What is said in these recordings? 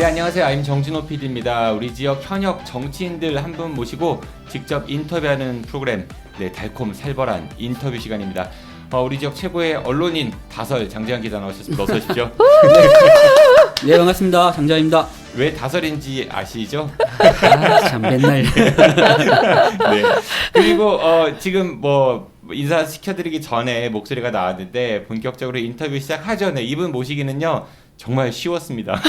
네, 안녕하세요. I'm 정진호 PD입니다. 우리 지역 현역 정치인들 한 분 모시고 직접 인터뷰하는 프로그램, 네, 달콤 살벌한 인터뷰 시간입니다. 우리 지역 최고의 언론인 다설 장재환 기자 나오셨습니다. 어서 오십시오. 네, 반갑습니다. 장재환입니다. 왜 다설인지 아시죠? 참 맨날. 네. 그리고 지금 인사시켜드리기 전에 목소리가 나왔는데 본격적으로 인터뷰 시작하죠. 네, 이분 모시기는요 정말 쉬웠습니다.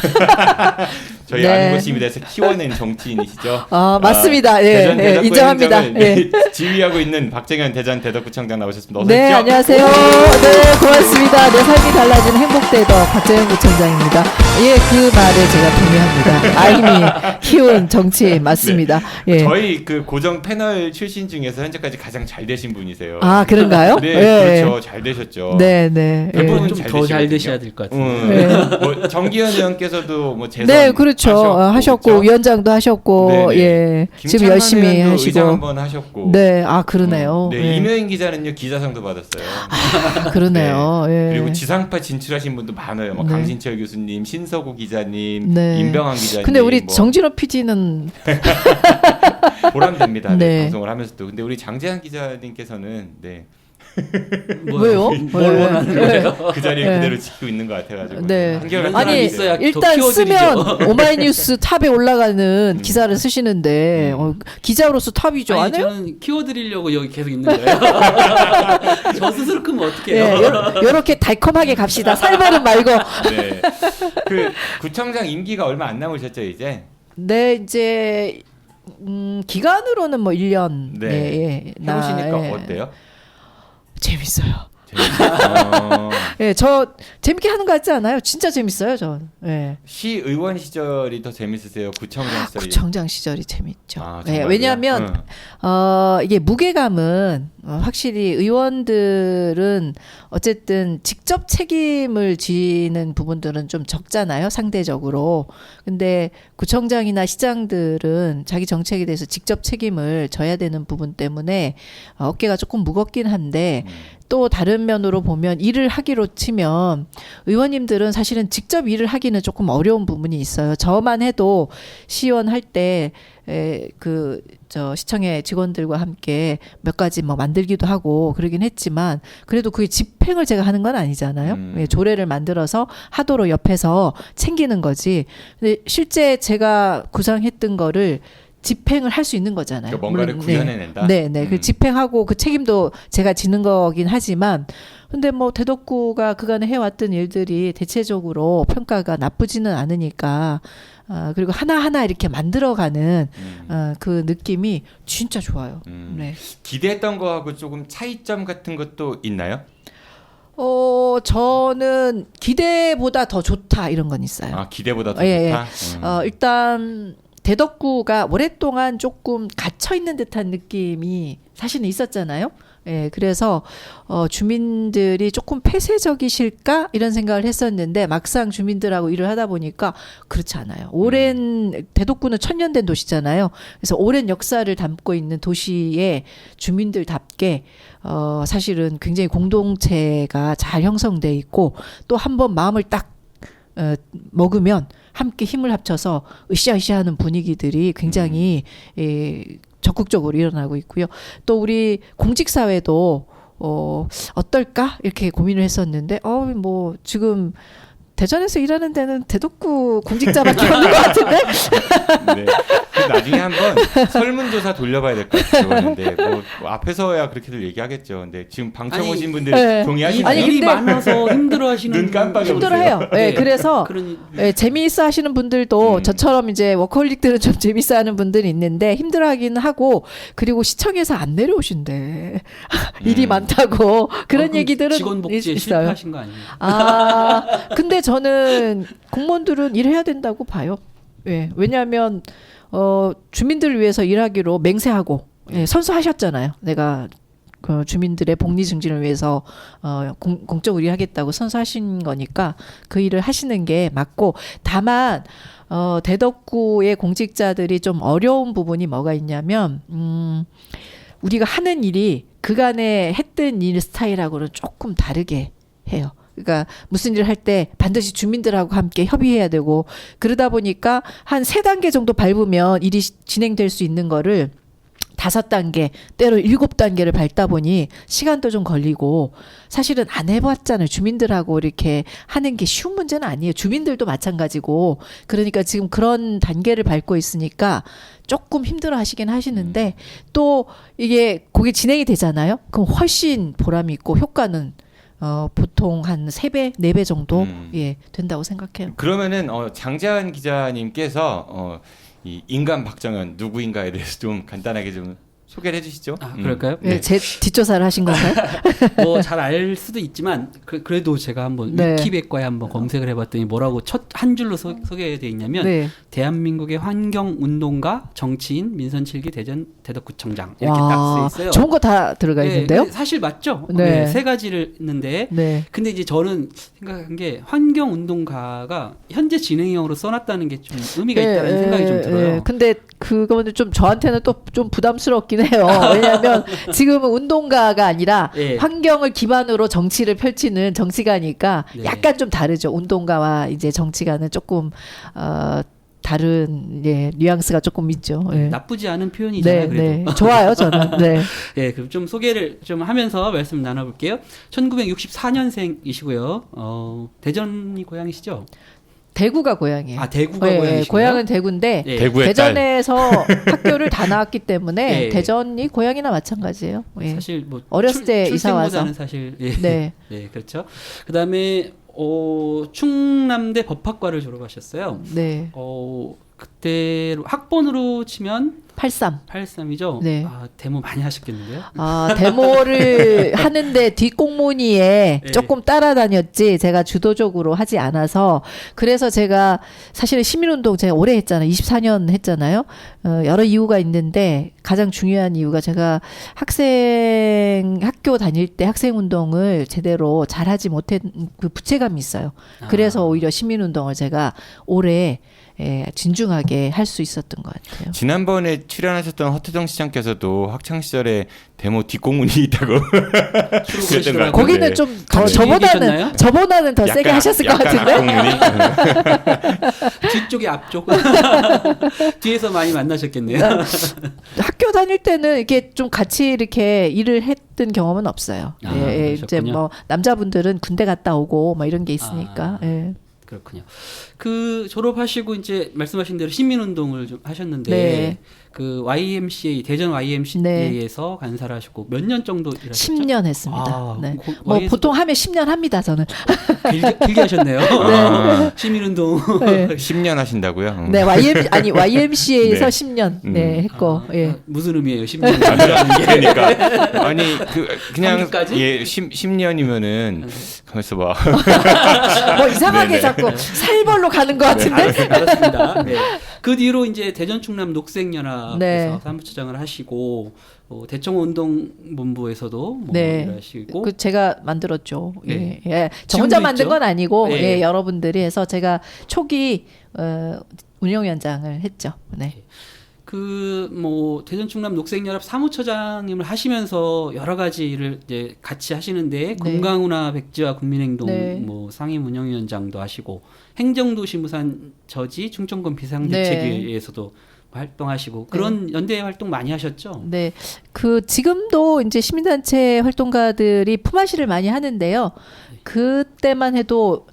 저희 안구심에서 키워낸 정치인이시죠. 맞습니다. 예, 예, 인정합니다. 예. 지휘하고 있는 박정현 대전 대덕구청장 나오셨습니다. 어서 네, 오십시오. 안녕하세요. 네, 고맙습니다. 내 삶이 달라지는 행복대덕 박정현 구청장입니다. 예, 그 말에 제가 동의합니다. 아임이 키운 정치인 맞습니다. 네. 예. 저희 그 고정 패널 출신 중에서 현재까지 가장 잘 되신 분이세요. 아, 그런가요? 네, 예. 그렇죠. 잘 되셨죠. 네, 네. 대부분 좀 더 잘 되셔야 될 것 같은데. 네. 정기현 의원께서도 재선 네, 그렇죠. 하셨고 그렇죠? 위원장도 하셨고, 네네. 예, 지금 열심히 의장 하시고. 한번 하셨고. 네, 아 그러네요. 네, 예. 이명인 기자는요 기자상도 받았어요. 아, 그러네요. 예. 그리고 지상파 진출하신 분도 많아요. 네. 강신철 교수님, 신서구 기자님, 네. 임병환 기자님. 근데 우리 정진호 PD는 보람됩니다. 네. 네. 방송을 하면서도. 근데 우리 장재환 기자님께서는 네. 왜요? 뭘 원하는 거예요? 그 자리에 네. 그대로 지키고 있는 것 같아가지고. 네. 한결같은 사람이 아니 있어야 더 일단 키워드리죠. 쓰면 오마이뉴스 탑에 올라가는 기사를 쓰시는데 기자로서 탑이죠. 아니, 안 해요? 저는 키워드리려고 여기 계속 있는 거예요. 저 스스로 크면 어떡해요? 예, 요렇게 달콤하게 갑시다. 살벌은 말고. 네. 그 구청장 임기가 얼마 안 남으셨죠 이제? 네, 이제 기간으로는 뭐 1년. 네. 예, 예. 해보시니까 예. 어때요? 재밌어요. 재밌어요. 예, 저 재밌게 하는 거 같지 않아요? 진짜 재밌어요, 전. 예. 시의원 시절이 더 재밌으세요? 구청장 시절이? 구청장 시절이 재밌죠. 아, 예, 정말요? 왜냐하면 이게 무게감은 확실히 의원들은 어쨌든 직접 책임을 지는 부분들은 좀 적잖아요, 상대적으로. 근데 구청장이나 시장들은 자기 정책에 대해서 직접 책임을 져야 되는 부분 때문에 어깨가 조금 무겁긴 한데 또 다른 면으로 보면 일을 하기로 치면 의원님들은 사실은 직접 일을 하기는 조금 어려운 부분이 있어요. 저만 해도 시의원 할 때 시청의 직원들과 함께 몇 가지 뭐 만들기도 하고 그러긴 했지만 그래도 그게 집행을 제가 하는 건 아니잖아요. 예, 조례를 만들어서 하도록 옆에서 챙기는 거지. 근데 실제 제가 구상했던 거를 집행을 할 수 있는 거잖아요. 그러니까 뭔가를 물론, 구현해낸다. 네, 네. 그 집행하고 그 책임도 제가 지는 거긴 하지만, 근데 뭐 대덕구가 그간에 해왔던 일들이 대체적으로 평가가 나쁘지는 않으니까, 그리고 하나하나 이렇게 만들어가는 그 느낌이 진짜 좋아요. 네. 기대했던 거하고 조금 차이점 같은 것도 있나요? 저는 기대보다 더 좋다 이런 건 있어요. 아, 기대보다 더 예, 좋다. 예. 일단 대덕구가 오랫동안 조금 갇혀 있는 듯한 느낌이 사실은 있었잖아요. 예, 그래서 주민들이 조금 폐쇄적이실까 이런 생각을 했었는데 막상 주민들하고 일을 하다 보니까 그렇지 않아요. 오랜 대덕구는 천년된 도시잖아요. 그래서 오랜 역사를 담고 있는 도시의 주민들답게 사실은 굉장히 공동체가 잘 형성돼 있고 또 한번 마음을 딱 먹으면 함께 힘을 합쳐서 으쌰으쌰하는 분위기들이 굉장히 적극적으로 일어나고 있고요. 또 우리 공직사회도 어떨까 이렇게 고민을 했었는데 뭐 지금 대전에서 일하는 데는 대덕구 공직자밖에 없는 것 같은데. 네. 나중에 한번 설문조사 돌려봐야 될 것 같아요. 근데 뭐 앞에서야 그렇게들 얘기하겠죠. 근데 지금 방청 오신 분들 네. 동의하시나요? 아니, 일이 근데- 많아서 힘들어하시는 눈 깜빡여 힘들어해요. 예, 그래서 재미있어 하시는 분들도 저처럼 이제 워커홀릭들은 좀 재미있어 하는 분들이 있는데 힘들어하기는 하고 그리고 시청에서 안 내려오신대. 일이 많다고 그런 얘기들은 직원 복지에 있어요. 실패하신 거 아니에요? 근데 저는 공무원들은 일해야 된다고 봐요. 예, 왜냐하면 주민들을 위해서 일하기로 맹세하고 선서하셨잖아요. 내가 그 주민들의 복리 증진을 위해서 공적으로 일하겠다고 선서하신 거니까 그 일을 하시는 게 맞고 다만 대덕구의 공직자들이 좀 어려운 부분이 뭐가 있냐면 우리가 하는 일이 그간에 했던 일 스타일하고는 조금 다르게 해요. 그러니까 무슨 일을 할 때 반드시 주민들하고 함께 협의해야 되고 그러다 보니까 한 3단계 정도 밟으면 일이 진행될 수 있는 거를 5단계, 때로 7단계를 밟다 보니 시간도 좀 걸리고 사실은 안 해봤잖아요. 주민들하고 이렇게 하는 게 쉬운 문제는 아니에요. 주민들도 마찬가지고 그러니까 지금 그런 단계를 밟고 있으니까 조금 힘들어 하시긴 하시는데 또 이게 그게 진행이 되잖아요. 그럼 훨씬 보람이 있고 효과는 보통 한 3배, 4배 정도 예, 된다고 생각해요. 그러면은 장재환 기자님께서 이 인간 박정현 누구인가에 대해서 좀 간단하게 좀 소개를 해주시죠. 그럴까요? 예, 제 뒷조사를 하신 건가요? 뭐 잘 알 수도 있지만 그래도 제가 한번 네. 위키백과에 한번 검색을 해봤더니 뭐라고 첫 한 줄로 소개되어 있냐면 네. 대한민국의 환경운동가, 정치인, 민선7기 대전 대덕구청장 이렇게 딱 와, 써 있어요. 좋은 거 다 들어가 네, 있는데요. 근데 사실 맞죠? 네. 네, 3가지를 했는데 네. 근데 이제 저는 생각한 게 환경운동가가 현재 진행형으로 써놨다는 게 좀 의미가 있다는 생각이 좀 들어요. 근데 그거는 좀 저한테는 또 좀 부담스럽긴 해요. 왜냐하면 지금은 운동가가 아니라 예. 환경을 기반으로 정치를 펼치는 정치가니까 네. 약간 좀 다르죠. 운동가와 이제 정치가는 조금 다른 뉘앙스가 조금 있죠. 예. 나쁘지 않은 표현이잖아요. 네, 그래도. 네, 좋아요, 저는. 네, 예, 그럼 좀 소개를 좀 하면서 말씀 나눠볼게요. 1964년생이시고요. 대전이 고향이시죠? 대구가 고향이에요. 아, 대구가 예, 고향이시고요. 고향은 대구인데 예. 대구의 딸. 대전에서 학교를 다 나왔기 때문에 예. 대전이 고향이나 마찬가지예요. 예. 사실 뭐 어렸을 때 이사 와서. 출생보다는 사실 예. 네. 네, 그렇죠. 그다음에 충남대 법학과를 졸업하셨어요. 네. 그때 학번으로 치면 83. 83이죠. 네. 아, 데모 많이 하셨겠는데요? 데모를 하는데 뒷공무니에 네. 조금 따라다녔지 제가 주도적으로 하지 않아서 그래서 제가 사실은 시민운동 제가 오래 했잖아요. 24년 했잖아요. 여러 이유가 있는데 가장 중요한 이유가 제가 학교 다닐 때 학생운동을 제대로 잘하지 못한 그 부채감이 있어요. 그래서 오히려 시민운동을 제가 오래 진중하게 할 수 있었던 것 같아요. 지난번에 출연하셨던 허태정 시장께서도 학창 시절에 데모 뒷공문이 있다고 주로 그랬던 것 그러시더라고요. 같은데. 거기는 좀 더 같이 저보다는 더 세게 하셨을 것 같은데. 뒤쪽이 앞쪽 뒤에서 많이 만나셨겠네요. 학교 다닐 때는 이렇게 좀 같이 이렇게 일을 했던 경험은 없어요. 아, 이제 그러셨군요. 뭐 남자분들은 군대 갔다 오고 뭐 이런 게 있으니까. 예. 그렇군요. 그 졸업하시고 이제 말씀하신 대로 시민운동을 좀 하셨는데 네. 그 YMCA 대전 YMCA에서 간사를 하시고 몇 년 정도 일하셨죠? 10년 했습니다. 아, 네. 그 뭐 YS 보통 하면 10년 합니다. 저는. 길게 하셨네요. 아, 시민운동. 네. 10년 하신다고요? 네, YMCA에서 네. 10년 네, 했고. 예. 무슨 의미예요? 10년. 그러니까 아니 그냥 삼기까지? 예 10년이면은 가만 있어 봐. 뭐 이상하게 네네. 자꾸 살벌로 가는 것 같은데. 알았습니다. 네. 그 뒤로 이제 대전 충남 녹색연합에서 네. 사무처장을 하시고 대청운동본부에서도 뭐 네. 일하시고 그 제가 만들었죠. 네. 예. 예. 저 지금도 혼자 만든 있죠? 건 아니고 네. 예, 여러분들이 해서 제가 초기 운영위원장을 했죠. 네. 그 뭐 대전 충남 녹색연합 사무처장님을 하시면서 여러 가지 일을 이제 같이 하시는데 건강운하 백지화 국민행동 네. 뭐 상임 운영위원장도 하시고 행정도시무산 저지 충청권 비상대책위에서도 활동하시고 그런 연대 활동 많이 하셨죠? 네. 그 지금도 이제 시민단체 활동가들이 품앗이를 많이 하는데요. 그때만 해도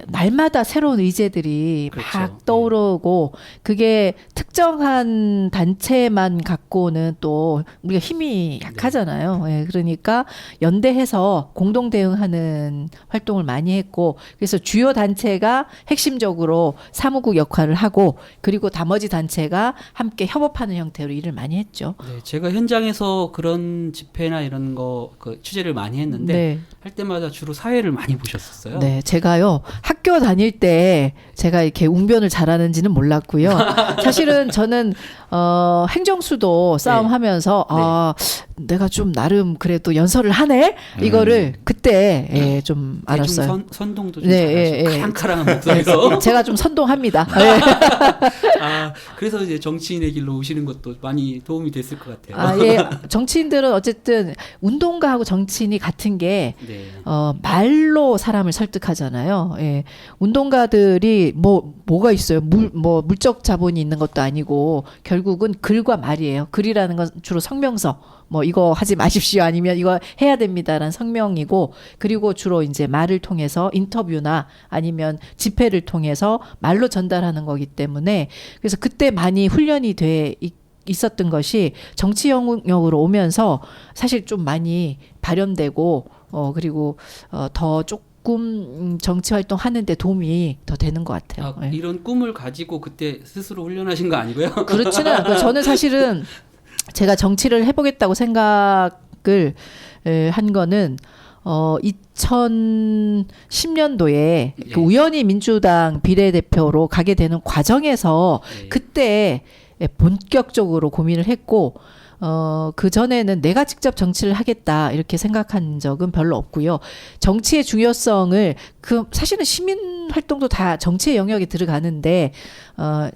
날마다 새로운 의제들이 그렇죠. 막 떠오르고 그게 특정한 단체만 갖고는 또 우리가 힘이 약하잖아요. 예, 그러니까 연대해서 공동 대응하는 활동을 많이 했고 그래서 주요 단체가 핵심적으로 사무국 역할을 하고 그리고 나머지 단체가 함께 협업하는 형태로 일을 많이 했죠. 네, 제가 현장에서 그런 집회나 이런 거 그 취재를 많이 했는데 네. 할 때마다 주로 사회를 많이 보셨었어요. 네, 제가요 학교 다닐 때 제가 이렇게 웅변을 잘하는지는 몰랐고요. 사실은 저는 행정수도 싸움하면서 내가 좀 나름 그래도 연설을 하네 이거를 그때 좀 알았어요. 대중 선동도 좀 잘하시고 카랑카랑한 목소리로 제가 좀 선동합니다. 그래서 이제 정치인의 길로 오시는 것도 많이 도움이 됐을 것 같아요. 예. 정치인들은 어쨌든 운동가하고 정치인이 같은 게 네. 말로 사람을 설득하잖아요. 예. 운동가들이 뭐가 있어요? 물적 자본이 있는 것도 아니고 결국은 글과 말이에요. 글이라는 건 주로 성명서. 이거 하지 마십시오. 아니면 이거 해야 됩니다라는 성명이고, 그리고 주로 이제 말을 통해서 인터뷰나 아니면 집회를 통해서 말로 전달하는 거기 때문에, 그래서 그때 많이 훈련이 돼 있었던 것이 정치 영역으로 오면서 사실 좀 많이 발현되고, 그리고 더 조금 정치 활동하는데 도움이 더 되는 것 같아요. 예. 이런 꿈을 가지고 그때 스스로 훈련하신 거 아니고요? 그렇지는 않고, 저는 사실은 제가 정치를 해보겠다고 생각을 한 거는 2010년도에 그 우연히 민주당 비례대표로 가게 되는 과정에서 그때 본격적으로 고민을 했고, 그 전에는 내가 직접 정치를 하겠다 이렇게 생각한 적은 별로 없고요. 정치의 중요성을 사실은 시민 활동도 다 정치의 영역에 들어가는데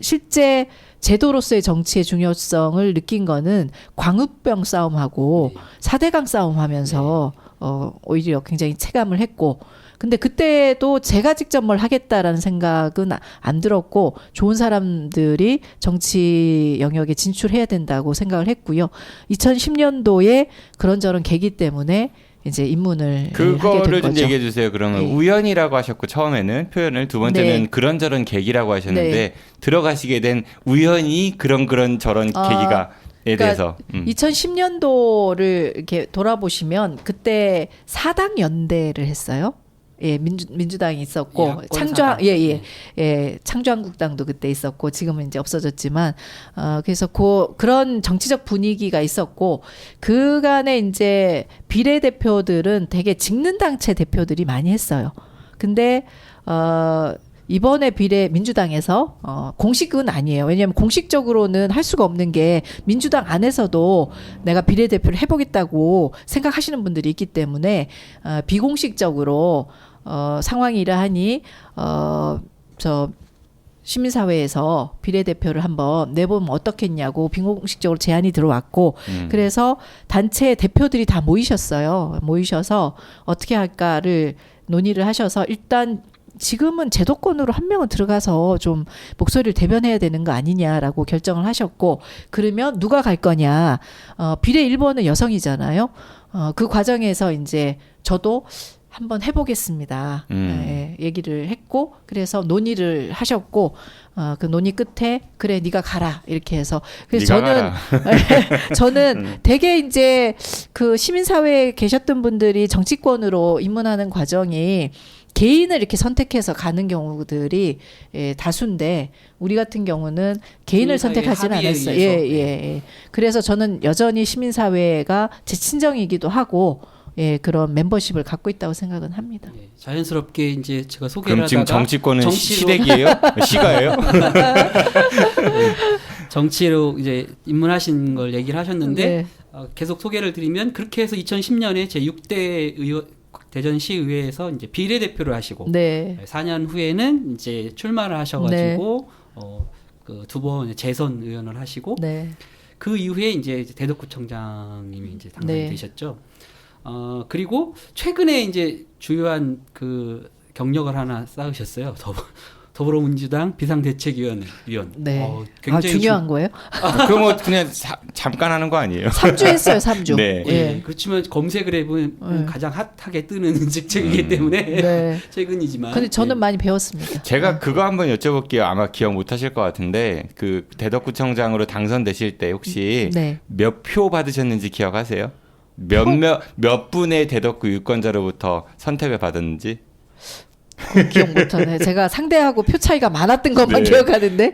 실제 제도로서의 정치의 중요성을 느낀 거는 광우병 싸움하고 4대강 싸움하면서 오히려 굉장히 체감을 했고, 근데 그때도 제가 직접 뭘 하겠다라는 생각은 안 들었고, 좋은 사람들이 정치 영역에 진출해야 된다고 생각을 했고요. 2010년도에 그런저런 계기 때문에 이제 입문을 하게 된 그거를 좀 거죠. 얘기해 주세요. 그러면 우연이라고 하셨고 처음에는 표현을, 두 번째는 그런저런 계기라고 하셨는데 들어가시게 된 우연히 그런 저런 계기가 대해서 2010년도를 이렇게 돌아보시면 그때 사당 연대를 했어요. 예, 민주당이 있었고 창조한국당도 그때 있었고 지금은 이제 없어졌지만 그래서 그런 정치적 분위기가 있었고, 그간에 이제 비례대표들은 되게 직능당체 대표들이 많이 했어요. 근데 이번에 민주당에서 공식은 아니에요. 왜냐하면 공식적으로는 할 수가 없는 게 민주당 안에서도 내가 비례대표를 해보겠다고 생각하시는 분들이 있기 때문에 비공식적으로 상황이 이러하니 시민사회에서 비례대표를 한번 내보면 어떻겠냐고 비공식적으로 제안이 들어왔고, 그래서 단체 대표들이 다 모이셨어요. 모이셔서 어떻게 할까를 논의를 하셔서, 일단 지금은 제도권으로 한 명은 들어가서 좀 목소리를 대변해야 되는 거 아니냐라고 결정을 하셨고, 그러면 누가 갈 거냐. 비례 1번은 여성이잖아요. 그 과정에서 이제 저도 한번 해보겠습니다. 얘기를 했고, 그래서 논의를 하셨고, 그 논의 끝에 그래 네가 가라 이렇게 해서, 그래서 저는 되게 이제 그 시민사회에 계셨던 분들이 정치권으로 입문하는 과정이 개인을 이렇게 선택해서 가는 경우들이 다수인데, 우리 같은 경우는 개인을 선택하지는 않았어요. 그래서 저는 여전히 시민사회가 제 친정이기도 하고, 그런 멤버십을 갖고 있다고 생각은 합니다. 자연스럽게 이제 제가 소개를 하다가, 그럼 지금 정치권은 시댁이에요? 시가예요? 정치로 이제 입문하신 걸 얘기를 하셨는데, 계속 소개를 드리면, 그렇게 해서 2010년에 제 6대 대전시의회에서 이제 비례대표를 하시고, 4년 후에는 이제 출마를 하셔가지고 그 두 번 재선 의원을 하시고, 그 이후에 이제 대덕구청장님이 이제 당선이 되셨죠. 그리고 최근에 이제 주요한 그 경력을 하나 쌓으셨어요. 더불어민주당 비상대책위원. 굉장히 중요한 거예요? 그럼 그냥 잠깐 하는 거 아니에요? 3주 했어요, 3주. 그렇지만 검색을 해보면 가장 핫하게 뜨는 직책이기 때문에 최근이지만. 근데 저는 많이 배웠습니다. 제가 그거 한번 여쭤볼게요. 아마 기억 못 하실 것 같은데, 그 대덕구청장으로 당선되실 때 혹시 몇 표 받으셨는지 기억하세요? 몇 분의 대덕구 유권자로부터 선택을 받았는지? 기억 못하네. 제가 상대하고 표 차이가 많았던 것만 기억하는데.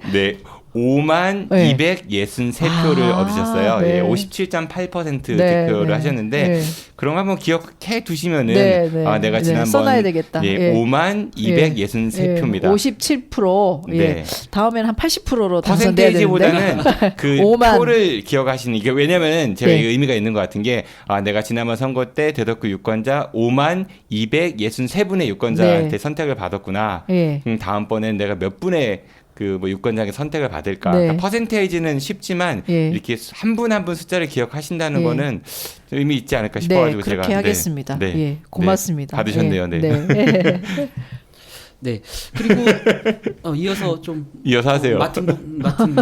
5만 네. 263표를 얻으셨어요. 네. 예, 57.8% 네, 득표를 네. 하셨는데 네. 그럼 한번 기억해 두시면은 네, 네. 아, 내가 네, 지난번 써놔야 되겠다. 예, 예. 5만 263표입니다. 57%. 예. 네. 다음에는 한 80%로 당선돼야 되는데. 퍼센테이지보다는 그 5만. 표를 기억하시는 게 왜냐면 제가 네. 의미가 있는 것 같은 게 아, 내가 지난번 선거 때 대덕구 유권자 5만 263분의 유권자한테 네. 선택을 받았구나. 예. 다음번엔 내가 몇 분의 그 뭐 유권자의 선택을 받을까. 네. 그러니까 퍼센테이지는 쉽지만 예. 이렇게 한 분 한 분 숫자를 기억하신다는 예. 거는 좀 의미 있지 않을까 싶어가지고 그렇게 제가 하겠습니다. 네. 예, 고맙습니다. 네. 받으셨네요. 예. 네. 네. 네. 그리고 이어서 좀 이어서 하세요. 맡은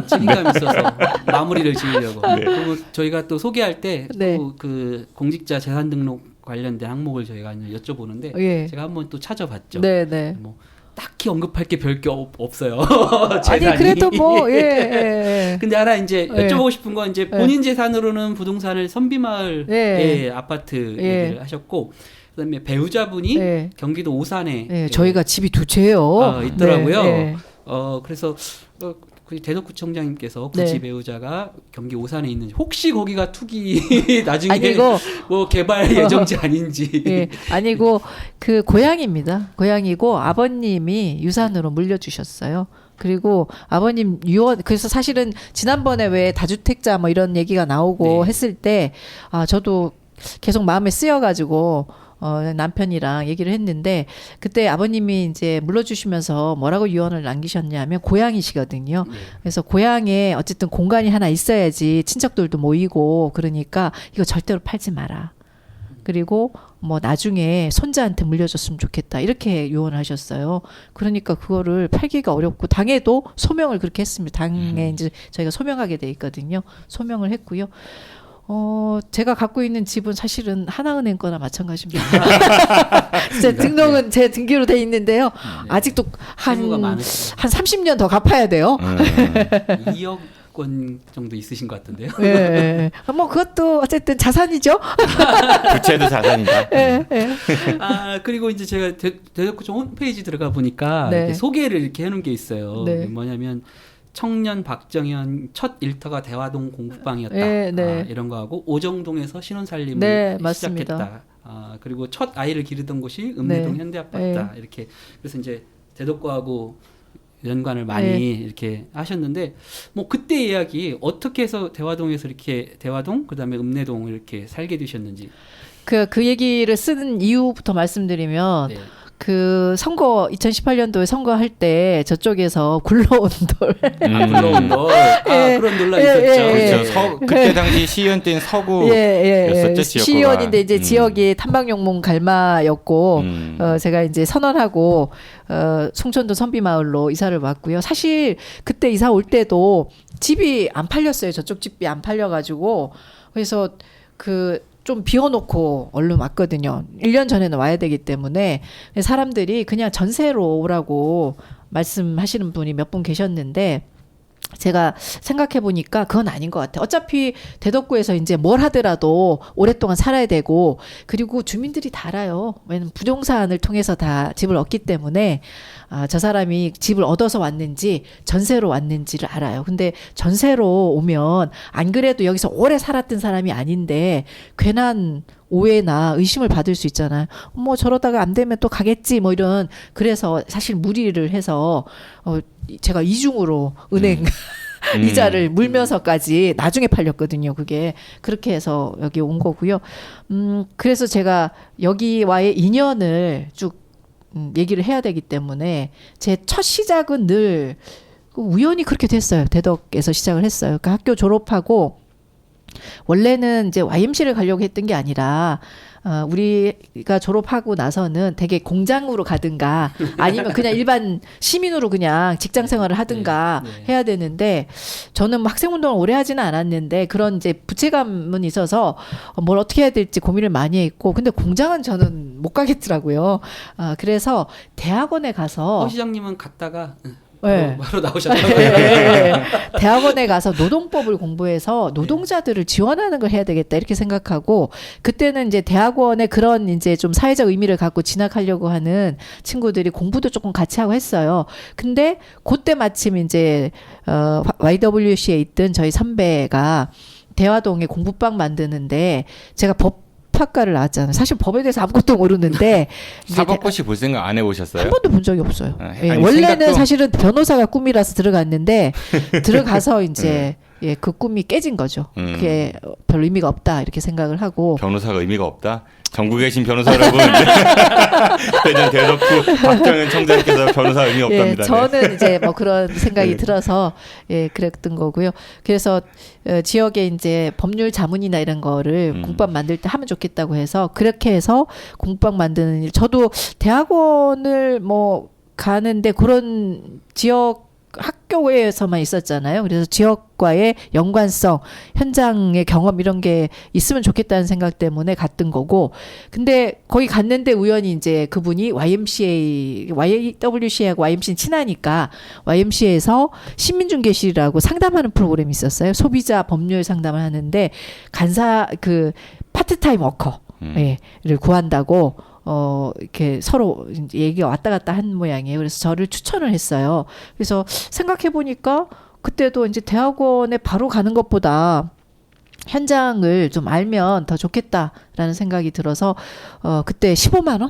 책임감이 있어서 마무리를 지으려고. 네. 그리고 저희가 또 소개할 때 네. 또 그 공직자 재산 등록 관련된 항목을 저희가 여쭤보는데 예. 제가 한번 또 찾아봤죠. 네, 네. 뭐 딱히 언급할 게 별 게 없어요. 아니 재산이. 그래도 뭐 예. 근데 하나 이제 예. 여쭤보고 싶은 건 이제 본인 재산으로는 부동산을 선비마을 예. 아파트 예. 얘기를 하셨고 그다음에 배우자분이 예. 경기도 오산에 예, 저희가 집이 두 채요. 있더라고요. 네, 그래서 그 대덕구청장님께서 네. 부지 배우자가 경기 오산에 있는지 혹시 거기가 투기 나중에 아니고 뭐 개발 예정지 아닌지. 예, 아니고 그 고향입니다. 고향이고 아버님이 유산으로 물려주셨어요. 그리고 아버님 유언 그래서 사실은 지난번에 왜 다주택자 뭐 이런 얘기가 나오고 네. 했을 때 아 저도 계속 마음에 쓰여가지고 남편이랑 얘기를 했는데 그때 아버님이 이제 물려주시면서 뭐라고 유언을 남기셨냐면 고향이시거든요. 네. 그래서 고향에 어쨌든 공간이 하나 있어야지 친척들도 모이고 그러니까 이거 절대로 팔지 마라. 그리고 뭐 나중에 손자한테 물려줬으면 좋겠다 이렇게 유언을 하셨어요. 그러니까 그거를 팔기가 어렵고 당에도 소명을 그렇게 했습니다. 당에 이제 저희가 소명하게 돼 있거든요. 소명을 했고요. 제가 갖고 있는 집은 사실은 하나은행 거나 마찬가지입니다. 제 등록은 제 등기로 돼 있는데요. 아직도 한 채무가 많으시죠. 30년 더 갚아야 돼요. 2억 원 정도 있으신 것 같은데요. 예. 뭐 그것도 어쨌든 자산이죠. 부채도 자산이다. 예, 예. 그리고 이제 제가 대덕구청 홈페이지 들어가 보니까 네. 이렇게 소개를 이렇게 해놓은 게 있어요. 네. 뭐냐면 청년 박정현 첫 일터가 대화동 공부방이었다. 네, 네. 이런 거 하고 오정동에서 신혼살림을 네, 맞습니다. 시작했다. 그리고 첫 아이를 기르던 곳이 읍내동 네. 현대아파트다. 이렇게 그래서 이제 대덕구하고 연관을 많이 네. 이렇게 하셨는데 뭐 그때 이야기 어떻게 해서 대화동에서 이렇게 대화동 그다음에 읍내동 이렇게 살게 되셨는지. 그 얘기를 쓰는 이유부터 말씀드리면 네. 그 선거 2018년도에 선거할 때 저쪽에서 굴러온 돌 굴러온 돌. 예. 그런 논란이 예, 있었죠. 예, 예. 그렇죠. 그때 당시 시의원 때는 서구였었죠. 지역구가. 시의원인데 이제 지역이 탐방용문 갈마였고 제가 이제 선언하고 송천도 선비마을로 이사를 왔고요. 사실 그때 이사 올 때도 집이 안 팔렸어요. 저쪽 집이 안 팔려가지고 그래서 좀 비워놓고 얼른 왔거든요. 1년 전에는 와야 되기 때문에 사람들이 그냥 전세로 오라고 말씀하시는 분이 몇 분 계셨는데 제가 생각해 보니까 그건 아닌 것 같아요. 어차피 대덕구에서 이제 뭘 하더라도 오랫동안 살아야 되고 그리고 주민들이 다 알아요. 왜냐면 부동산을 통해서 다 집을 얻기 때문에 저 사람이 집을 얻어서 왔는지 전세로 왔는지를 알아요. 근데 전세로 오면 안 그래도 여기서 오래 살았던 사람이 아닌데 괜한 오해나 의심을 받을 수 있잖아요. 뭐 저러다가 안 되면 또 가겠지 뭐 이런 그래서 사실 무리를 해서 제가 이중으로 은행 이자를 물면서까지 나중에 팔렸거든요. 그게 그렇게 해서 여기 온 거고요. 그래서 제가 여기와의 인연을 쭉 얘기를 해야 되기 때문에 제 첫 시작은 늘 우연히 그렇게 됐어요. 대덕에서 시작을 했어요. 그러니까 학교 졸업하고 원래는 이제 YMC를 가려고 했던 게 아니라 우리가 졸업하고 나서는 되게 공장으로 가든가 아니면 그냥 일반 시민으로 그냥 직장 생활을 하든가 해야 되는데 저는 뭐 학생운동을 오래 하지는 않았는데 그런 이제 부채감은 있어서 뭘 어떻게 해야 될지 고민을 많이 했고 근데 공장은 저는 못 가겠더라고요. 그래서 대학원에 가서 시장님은 갔다가 네. 바로 나오셨다고요. 네. 대학원에 가서 노동법을 공부해서 노동자들을 지원하는 걸 해야 되겠다 이렇게 생각하고 그때는 이제 대학원에 그런 이제 좀 사회적 의미를 갖고 진학하려고 하는 친구들이 공부도 조금 같이 하고 했어요. 근데 그때 마침 이제 YWC에 있던 저희 선배가 대화동에 공부방 만드는데 제가 법학과를 나왔잖아요. 사실 법에 대해서 아무것도 모르는데 사법고시 볼 생각 안 해보셨어요? 한 번도 본 적이 없어요. 아니, 원래는 생각도... 사실은 변호사가 꿈이라서 들어갔는데 들어가서 이제 그 꿈이 깨진 거죠. 그게 별 의미가 없다 이렇게 생각을 하고. 변호사가 의미가 없다? 전국에 계신 변호사 여러분 대전 대덕구 박정현 청장께서 변호사 의미 없답니다. 저는 이제 뭐 그런 생각이 들어서 그랬던 거고요. 그래서 지역에 이제 법률 자문이나 이런 거를 공부방 만들 때 하면 좋겠다고 해서 그렇게 해서 공부방 만드는 일. 저도 대학원을 뭐 가는데 그런 지역 학교에서만 있었잖아요. 그래서 지역과의 연관성, 현장의 경험 이런 게 있으면 좋겠다는 생각 때문에 갔던 거고. 근데 거기 갔는데 우연히 이제 그분이 YWCA하고 YMC는 친하니까 YMCA에서 시민중개실이라고 상담하는 프로그램이 있었어요. 소비자 법률 상담을 하는데 파트타임 워커를 구한다고 이렇게 서로 얘기가 왔다 갔다 한 모양이에요. 그래서 저를 추천을 했어요. 그래서 생각해보니까 그때도 이제 대학원에 바로 가는 것보다 현장을 좀 알면 더 좋겠다라는 생각이 들어서, 그때 15만 원?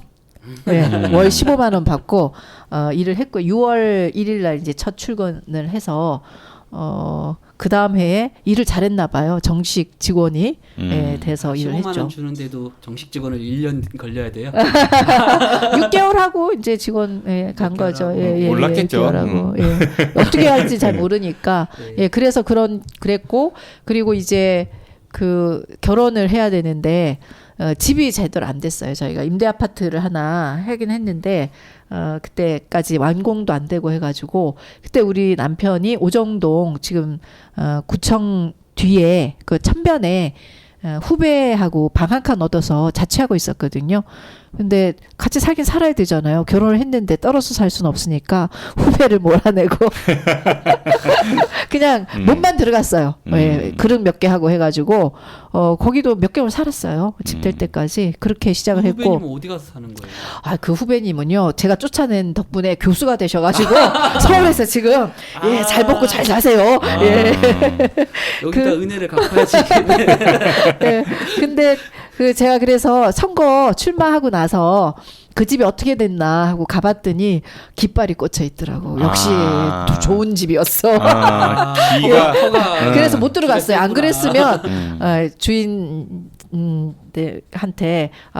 월 15만 원 받고, 일을 했고, 6월 1일 날 이제 첫 출근을 해서, 그 다음 해에 일을 잘했나 봐요. 정식 직원이 돼서 일을 했죠. 15만 원 주는데도 정식 직원을 1년 걸려야 돼요? 6개월 하고 이제 직원 간 거죠. 몰랐겠죠. 어떻게 할지 잘 모르니까. 그래서 그랬고 그리고 이제 결혼을 해야 되는데 집이 제대로 안 됐어요. 저희가 임대 아파트를 하나 하긴 했는데 그때까지 완공도 안 되고 해가지고 그때 우리 남편이 오정동 지금 구청 뒤에 그 천변에 후배하고 방 한 칸 얻어서 자취하고 있었거든요. 근데 같이 살긴 살아야 되잖아요. 결혼을 했는데 떨어져 살 수는 없으니까 후배를 몰아내고 그냥 몸만 들어갔어요. 그릇 몇 개 하고 해가지고 거기도 몇 개월 살았어요. 집 될 때까지 그렇게 시작을 했고. 후배님은 어디 가서 사는 거예요? 그 후배님은요. 제가 쫓아낸 덕분에 교수가 되셔가지고 서울에서 지금 잘 먹고 잘 사세요. 여기다 은혜를 갚아야지. 근데 제가 그래서 선거 출마하고 나서 그 집이 어떻게 됐나 하고 가봤더니 깃발이 꽂혀 있더라고. 역시 좋은 집이었어. 그래서 못 들어갔어요. 안 그랬으면 주인한테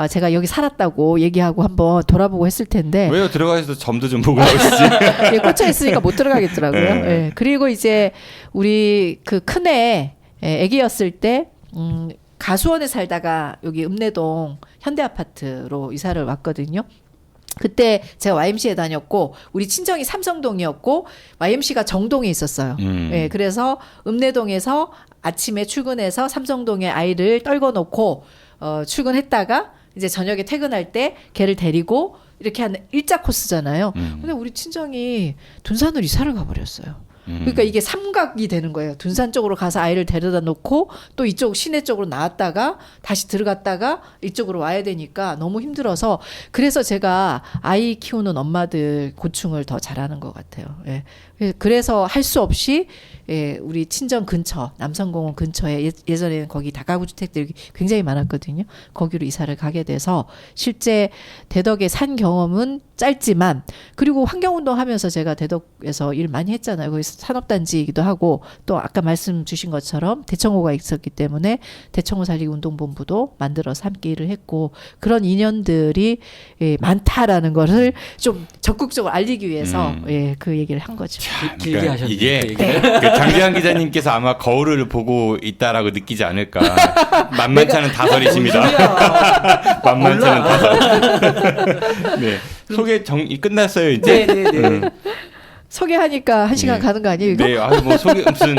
제가 여기 살았다고 얘기하고 한번 돌아보고 했을 텐데. 왜요? 들어가서 점도 좀 보고 나오시지. 꽂혀 있으니까 못 들어가겠더라고요. 그리고 이제 우리 그 큰애 애기였을 때 가수원에 살다가 여기 읍내동 현대아파트로 이사를 왔거든요. 그때 제가 YMC에 다녔고 우리 친정이 삼성동이었고 YMC가 정동에 있었어요. 그래서 읍내동에서 아침에 출근해서 삼성동에 아이를 떨궈 놓고 출근했다가 이제 저녁에 퇴근할 때 걔를 데리고 이렇게 하는 일자 코스잖아요. 근데 우리 친정이 둔산으로 이사를 가버렸어요. 그러니까 이게 삼각이 되는 거예요. 둔산 쪽으로 가서 아이를 데려다 놓고 또 이쪽 시내 쪽으로 나왔다가 다시 들어갔다가 이쪽으로 와야 되니까 너무 힘들어서 그래서 제가 아이 키우는 엄마들 고충을 더 잘하는 것 같아요. 그래서 할 수 없이 우리 친정 근처 남성공원 근처에 예전에는 거기 다가구 주택들이 굉장히 많았거든요. 거기로 이사를 가게 돼서 실제 대덕에 산 경험은 짧지만 그리고 환경운동 하면서 제가 대덕에서 일 많이 했잖아요. 거기서 산업단지이기도 하고 또 아까 말씀 주신 것처럼 대청호가 있었기 때문에 대청호 살리기 운동본부도 만들어서 함께 일을 했고 그런 인연들이 많다라는 것을 좀 적극적으로 알리기 위해서 그 얘기를 한 거죠. 길게 하셨네요. 이게 장재환 기자님께서 아마 거울을 보고 있다라고 느끼지 않을까. 만만치 않은 다설이십니다. 만만치 않은 다설. 네. 소개 끝났어요 이제. 네네네. 소개하니까 1시간 가는 거 아니에요 이거? 네, 뭐 소개 무슨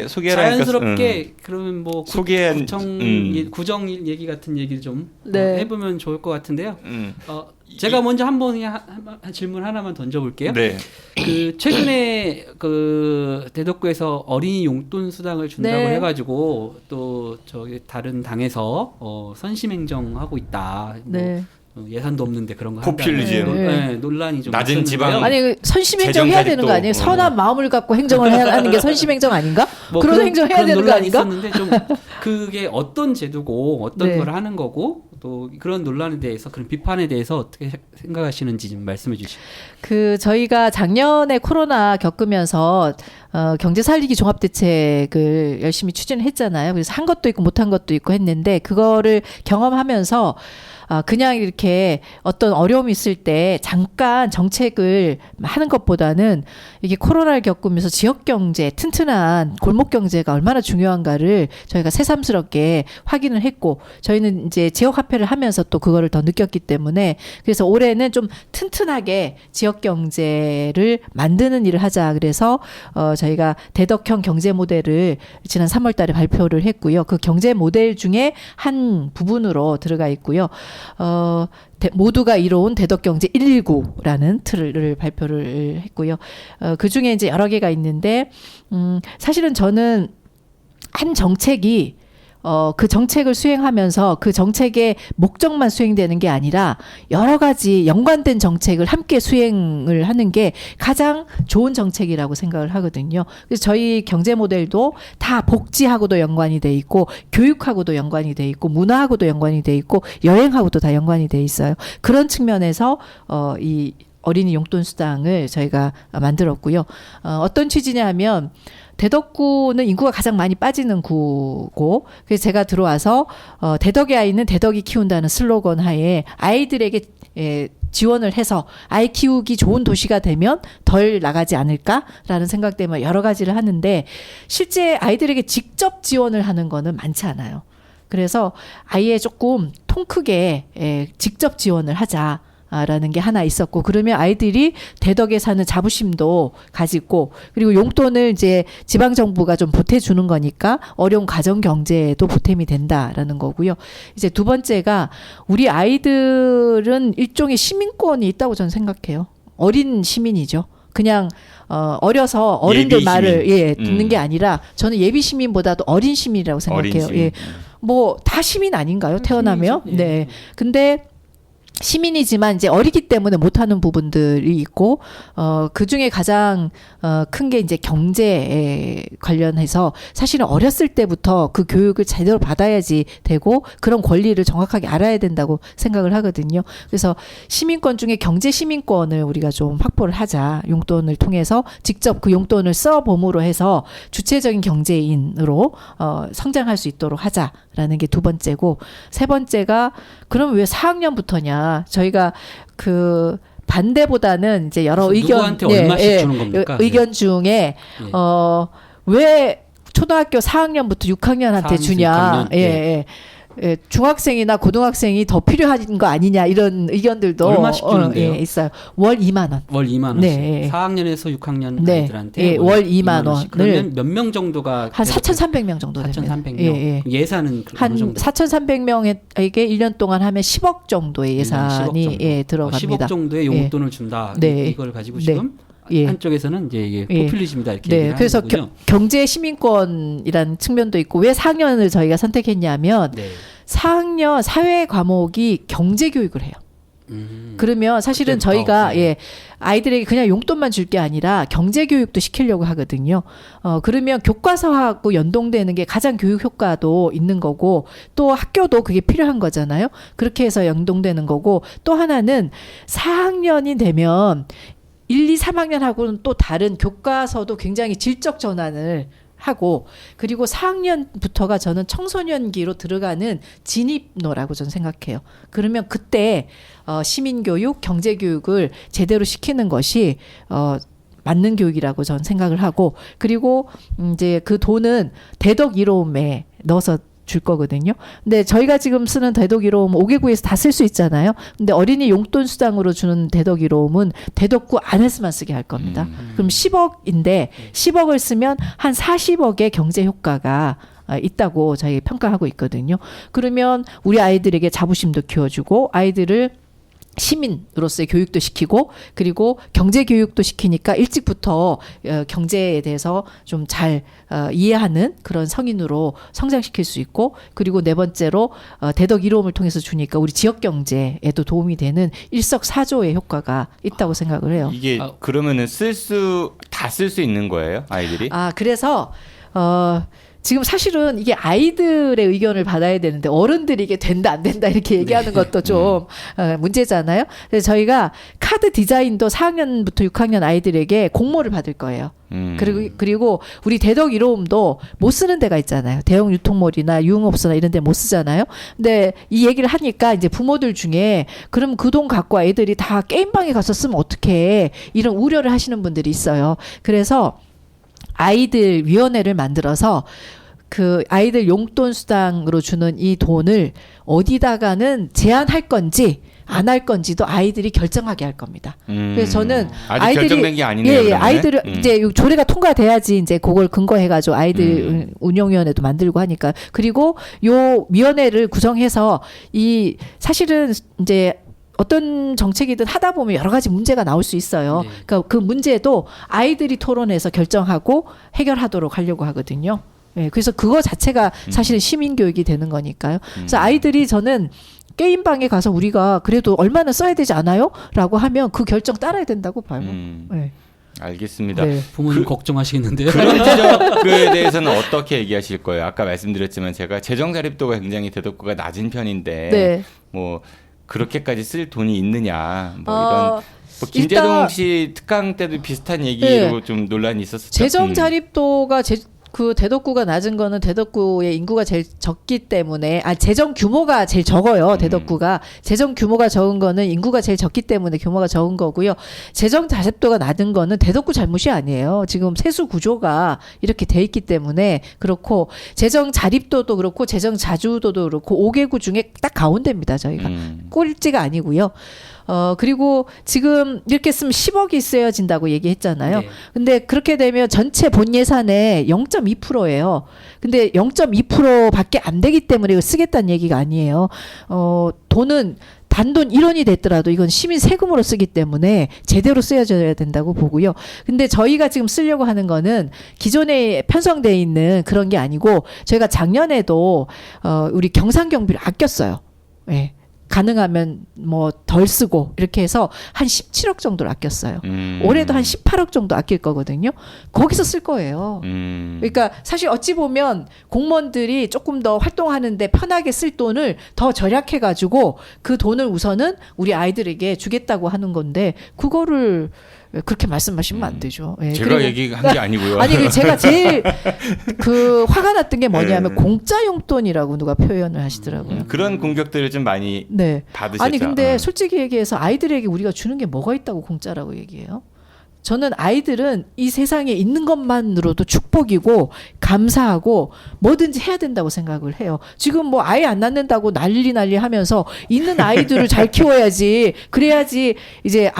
소개라니까 자연스럽게 그러면 뭐 소개한 구정 얘기 같은 얘기를 좀 해보면 좋을 것 같은데요. 제가 먼저 한번 질문 하나만 던져볼게요. 네. 그 최근에 그 대덕구에서 어린이 용돈 수당을 준다고 네. 해가지고 또 저기 다른 당에서 선심행정하고 있다. 네. 뭐 예산도 없는데 그런 거 포퓰리즘. 한다는, 네, 논란이 좀 낮은 있었는데요. 지방 아니 선심행정 해야 되는 거 아니에요? 선한 마음을 갖고 행정을 해야 하는 게 선심행정 아닌가? 뭐 그런 행정해야 그런 되는 거 논란이 아닌가? 있었는데 좀 그게 어떤 제도고 어떤 네. 걸 하는 거고 또 그런 논란에 대해서 그런 비판에 대해서 어떻게 생각하시는지 좀 말씀해 주시죠. 그 저희가 작년에 코로나 겪으면서 경제 살리기 종합대책을 열심히 추진했잖아요. 그래서 한 것도 있고 못한 것도 있고 했는데 그거를 경험하면서 그냥 이렇게 어떤 어려움이 있을 때 잠깐 정책을 하는 것보다는 이게 코로나를 겪으면서 지역 경제, 튼튼한 골목 경제가 얼마나 중요한가를 저희가 새삼스럽게 확인을 했고 저희는 이제 지역 화폐를 하면서 또 그거를 더 느꼈기 때문에 그래서 올해는 좀 튼튼하게 지역 경제를 만드는 일을 하자. 그래서 저희가 대덕형 경제 모델을 지난 3월 달에 발표를 했고요. 그 경제 모델 중에 한 부분으로 들어가 있고요. 모두가 이뤄온 대덕경제 119라는 틀을 발표를 했고요. 그 중에 이제 여러 개가 있는데, 사실은 저는 한 정책이 그 정책을 수행하면서 그 정책의 목적만 수행되는 게 아니라 여러 가지 연관된 정책을 함께 수행을 하는 게 가장 좋은 정책이라고 생각을 하거든요. 그래서 저희 경제 모델도 다 복지하고도 연관이 돼 있고 교육하고도 연관이 돼 있고 문화하고도 연관이 돼 있고 여행하고도 다 연관이 돼 있어요. 그런 측면에서 이 어린이 용돈 수당을 저희가 만들었고요. 어떤 취지냐 하면 대덕구는 인구가 가장 많이 빠지는 구고 그래서 제가 들어와서 대덕의 아이는 대덕이 키운다는 슬로건 하에 아이들에게 지원을 해서 아이 키우기 좋은 도시가 되면 덜 나가지 않을까라는 생각 때문에 여러 가지를 하는데 실제 아이들에게 직접 지원을 하는 거는 많지 않아요. 그래서 아예 조금 통 크게 직접 지원을 하자. 라는 게 하나 있었고 그러면 아이들이 대덕에 사는 자부심도 가지고 그리고 용돈을 이제 지방정부가 좀 보태주는 거니까 어려운 가정 경제에도 보탬이 된다라는 거고요. 이제 두 번째가 우리 아이들은 일종의 시민권이 있다고 저는 생각해요. 어린 시민이죠. 그냥 어려서 어른들 말을 듣는 게 아니라 저는 예비 시민보다도 어린 시민이라고 생각해요. 시민. 뭐 다 시민 아닌가요? 태어나면? 시민이죠. 네. 근데 시민이지만 이제 어리기 때문에 못하는 부분들이 있고 그 중에 가장 큰 게 이제 경제에 관련해서 사실은 어렸을 때부터 그 교육을 제대로 받아야지 되고 그런 권리를 정확하게 알아야 된다고 생각을 하거든요. 그래서 시민권 중에 경제 시민권을 우리가 좀 확보를 하자. 용돈을 통해서 직접 그 용돈을 써봄으로 해서 주체적인 경제인으로 성장할 수 있도록 하자라는 게 두 번째고 세 번째가 그럼 왜 4학년부터냐? 저희가 그 반대보다는 이제 여러 의견 누구한테 얼마씩 주는 겁니까? 의견 중에 왜 초등학교 4학년부터 6학년한테 4학년, 주냐? 6학년? 중학생이나 고등학생이 더 필요한 거 아니냐 이런 의견들도 얼마씩 주는데요? 있어요. 월 2만 원. 월 2만 원씩. 네. 4학년에서 6학년 네. 아이들한테 월 2만 원씩. 원을 그러면 몇 명 정도가 한 4,300명 정도 됩니다. 4,300명. 예산은 한 어느 정도? 4,300명에게 1년 동안 하면 10억 정도의 예산이 10억 정도. 들어갑니다. 10억 정도의 용돈을 준다. 네. 이걸 가지고 네. 지금 한쪽에서는 이제 이게 포퓰리즘이다 이렇게 얘기를 그래서 하는 거군요. 경제 시민권이라는 측면도 있고 왜 4학년을 저희가 선택했냐면 네. 4학년 사회 과목이 경제 교육을 해요. 그러면 사실은 그때부터, 저희가 아이들에게 그냥 용돈만 줄 게 아니라 경제 교육도 시키려고 하거든요. 그러면 교과서하고 연동되는 게 가장 교육 효과도 있는 거고 또 학교도 그게 필요한 거잖아요. 그렇게 해서 연동되는 거고 또 하나는 4학년이 되면 1, 2, 3학년하고는 또 다른 교과서도 굉장히 질적 전환을 하고 그리고 4학년부터가 저는 청소년기로 들어가는 진입로라고 저는 생각해요. 그러면 그때 시민교육, 경제교육을 제대로 시키는 것이 맞는 교육이라고 저는 생각을 하고 그리고 이제 그 돈은 대덕 이로움에 넣어서 줄 거거든요. 근데 저희가 지금 쓰는 대덕 이로움 5개구에서 다 쓸 수 있잖아요. 근데 어린이 용돈 수당으로 주는 대덕 이로움은 대덕구 안에서만 쓰게 할 겁니다. 그럼 10억인데 10억을 쓰면 한 40억의 경제 효과가 있다고 저희 평가하고 있거든요. 그러면 우리 아이들에게 자부심도 키워주고 아이들을 시민으로서의 교육도 시키고 그리고 경제 교육도 시키니까 일찍부터 경제에 대해서 좀 잘 이해하는 그런 성인으로 성장시킬 수 있고 그리고 네 번째로 대덕 이로움을 통해서 주니까 우리 지역 경제에도 도움이 되는 일석사조의 효과가 있다고 생각을 해요. 이게 그러면은 다 쓸 수 있는 거예요, 아이들이? 그래서 지금 사실은 이게 아이들의 의견을 받아야 되는데 어른들이 이게 된다 안 된다 이렇게 얘기하는 것도 좀 문제잖아요. 그래서 저희가 카드 디자인도 4학년부터 6학년 아이들에게 공모를 받을 거예요. 그리고 우리 대덕 이로움도 못 쓰는 데가 있잖아요. 대형 유통몰이나 유흥업소나 이런 데 못 쓰잖아요. 근데 이 얘기를 하니까 이제 부모들 중에 그럼 그 돈 갖고 애들이 다 게임방에 가서 쓰면 어떡해 이런 우려를 하시는 분들이 있어요. 그래서 아이들 위원회를 만들어서 그 아이들 용돈 수당으로 주는 이 돈을 어디다가는 제한할 건지 안 할 건지도 아이들이 결정하게 할 겁니다. 그래서 저는 아직 아이들이 결정된 게 아니네요. 예, 아이들을 이제 조례가 통과돼야지 이제 그걸 근거해가지고 아이들 운영위원회도 만들고 하니까 그리고 요 위원회를 구성해서 이 사실은 이제 어떤 정책이든 하다 보면 여러 가지 문제가 나올 수 있어요. 네. 그러니까 그 문제도 아이들이 토론해서 결정하고 해결하도록 하려고 하거든요. 네, 그래서 그거 자체가 사실은 시민교육이 되는 거니까요. 그래서 아이들이 저는 게임방에 가서 우리가 그래도 얼마나 써야 되지 않아요? 라고 하면 그 결정 따라야 된다고 봐요. 네. 알겠습니다. 네. 부모님 걱정하시겠는데요. 그런 지적에 대해서는 어떻게 얘기하실 거예요? 아까 말씀드렸지만 제가 재정 자립도가 굉장히 대덕구가 낮은 편인데 네. 뭐 그렇게까지 쓸 돈이 있느냐 뭐 이런 뭐 김재동 씨 특강 때도 비슷한 얘기로 네. 좀 논란이 있었었죠. 재정 자립도가 그 대덕구가 낮은 거는 대덕구의 인구가 제일 적기 때문에 재정 규모가 제일 적어요. 대덕구가 재정 규모가 적은 거는 인구가 제일 적기 때문에 규모가 적은 거고요. 재정 자립도가 낮은 거는 대덕구 잘못이 아니에요. 지금 세수 구조가 이렇게 돼 있기 때문에 그렇고 재정 자립도도 그렇고 재정 자주도도 그렇고 5개구 중에 딱 가운데입니다. 저희가 꼴찌가 아니고요. 그리고 지금 이렇게 쓰면 10억이 쓰여진다고 얘기했잖아요. 네. 근데 그렇게 되면 전체 본 예산의 0.2%예요. 근데 0.2%밖에 안 되기 때문에 이거 쓰겠다는 얘기가 아니에요. 돈은 단돈 1원이 됐더라도 이건 시민 세금으로 쓰기 때문에 제대로 쓰여져야 된다고 보고요. 근데 저희가 지금 쓰려고 하는 거는 기존에 편성돼 있는 그런 게 아니고 저희가 작년에도 우리 경상경비를 아꼈어요. 네. 가능하면 뭐 덜 쓰고 이렇게 해서 한 17억 정도를 아꼈어요. 올해도 한 18억 정도 아낄 거거든요. 거기서 쓸 거예요. 그러니까 사실 어찌 보면 공무원들이 조금 더 활동하는데 편하게 쓸 돈을 더 절약해가지고 그 돈을 우선은 우리 아이들에게 주겠다고 하는 건데 그거를 그렇게 말씀하시면 안 되죠. 예, 제가 얘기한 게 아니고요. 아니, 제가 제일 그 화가 났던 게 뭐냐면 공짜 용돈이라고 누가 표현을 하시더라고요. 그런 공격들을 좀 많이 받으셨죠. 아니 근데 솔직히 얘기해서 아이들에게 우리가 주는 게 뭐가 있다고 공짜라고 얘기해요? 저는 아이들은 이 세상에 있는 것만으로도 축복이고 감사하고 뭐든지 해야 된다고 생각을 해요. 지금 뭐 아이 안 낳는다고 난리 하면서 있는 아이들을 잘 키워야지. 그래야지 이제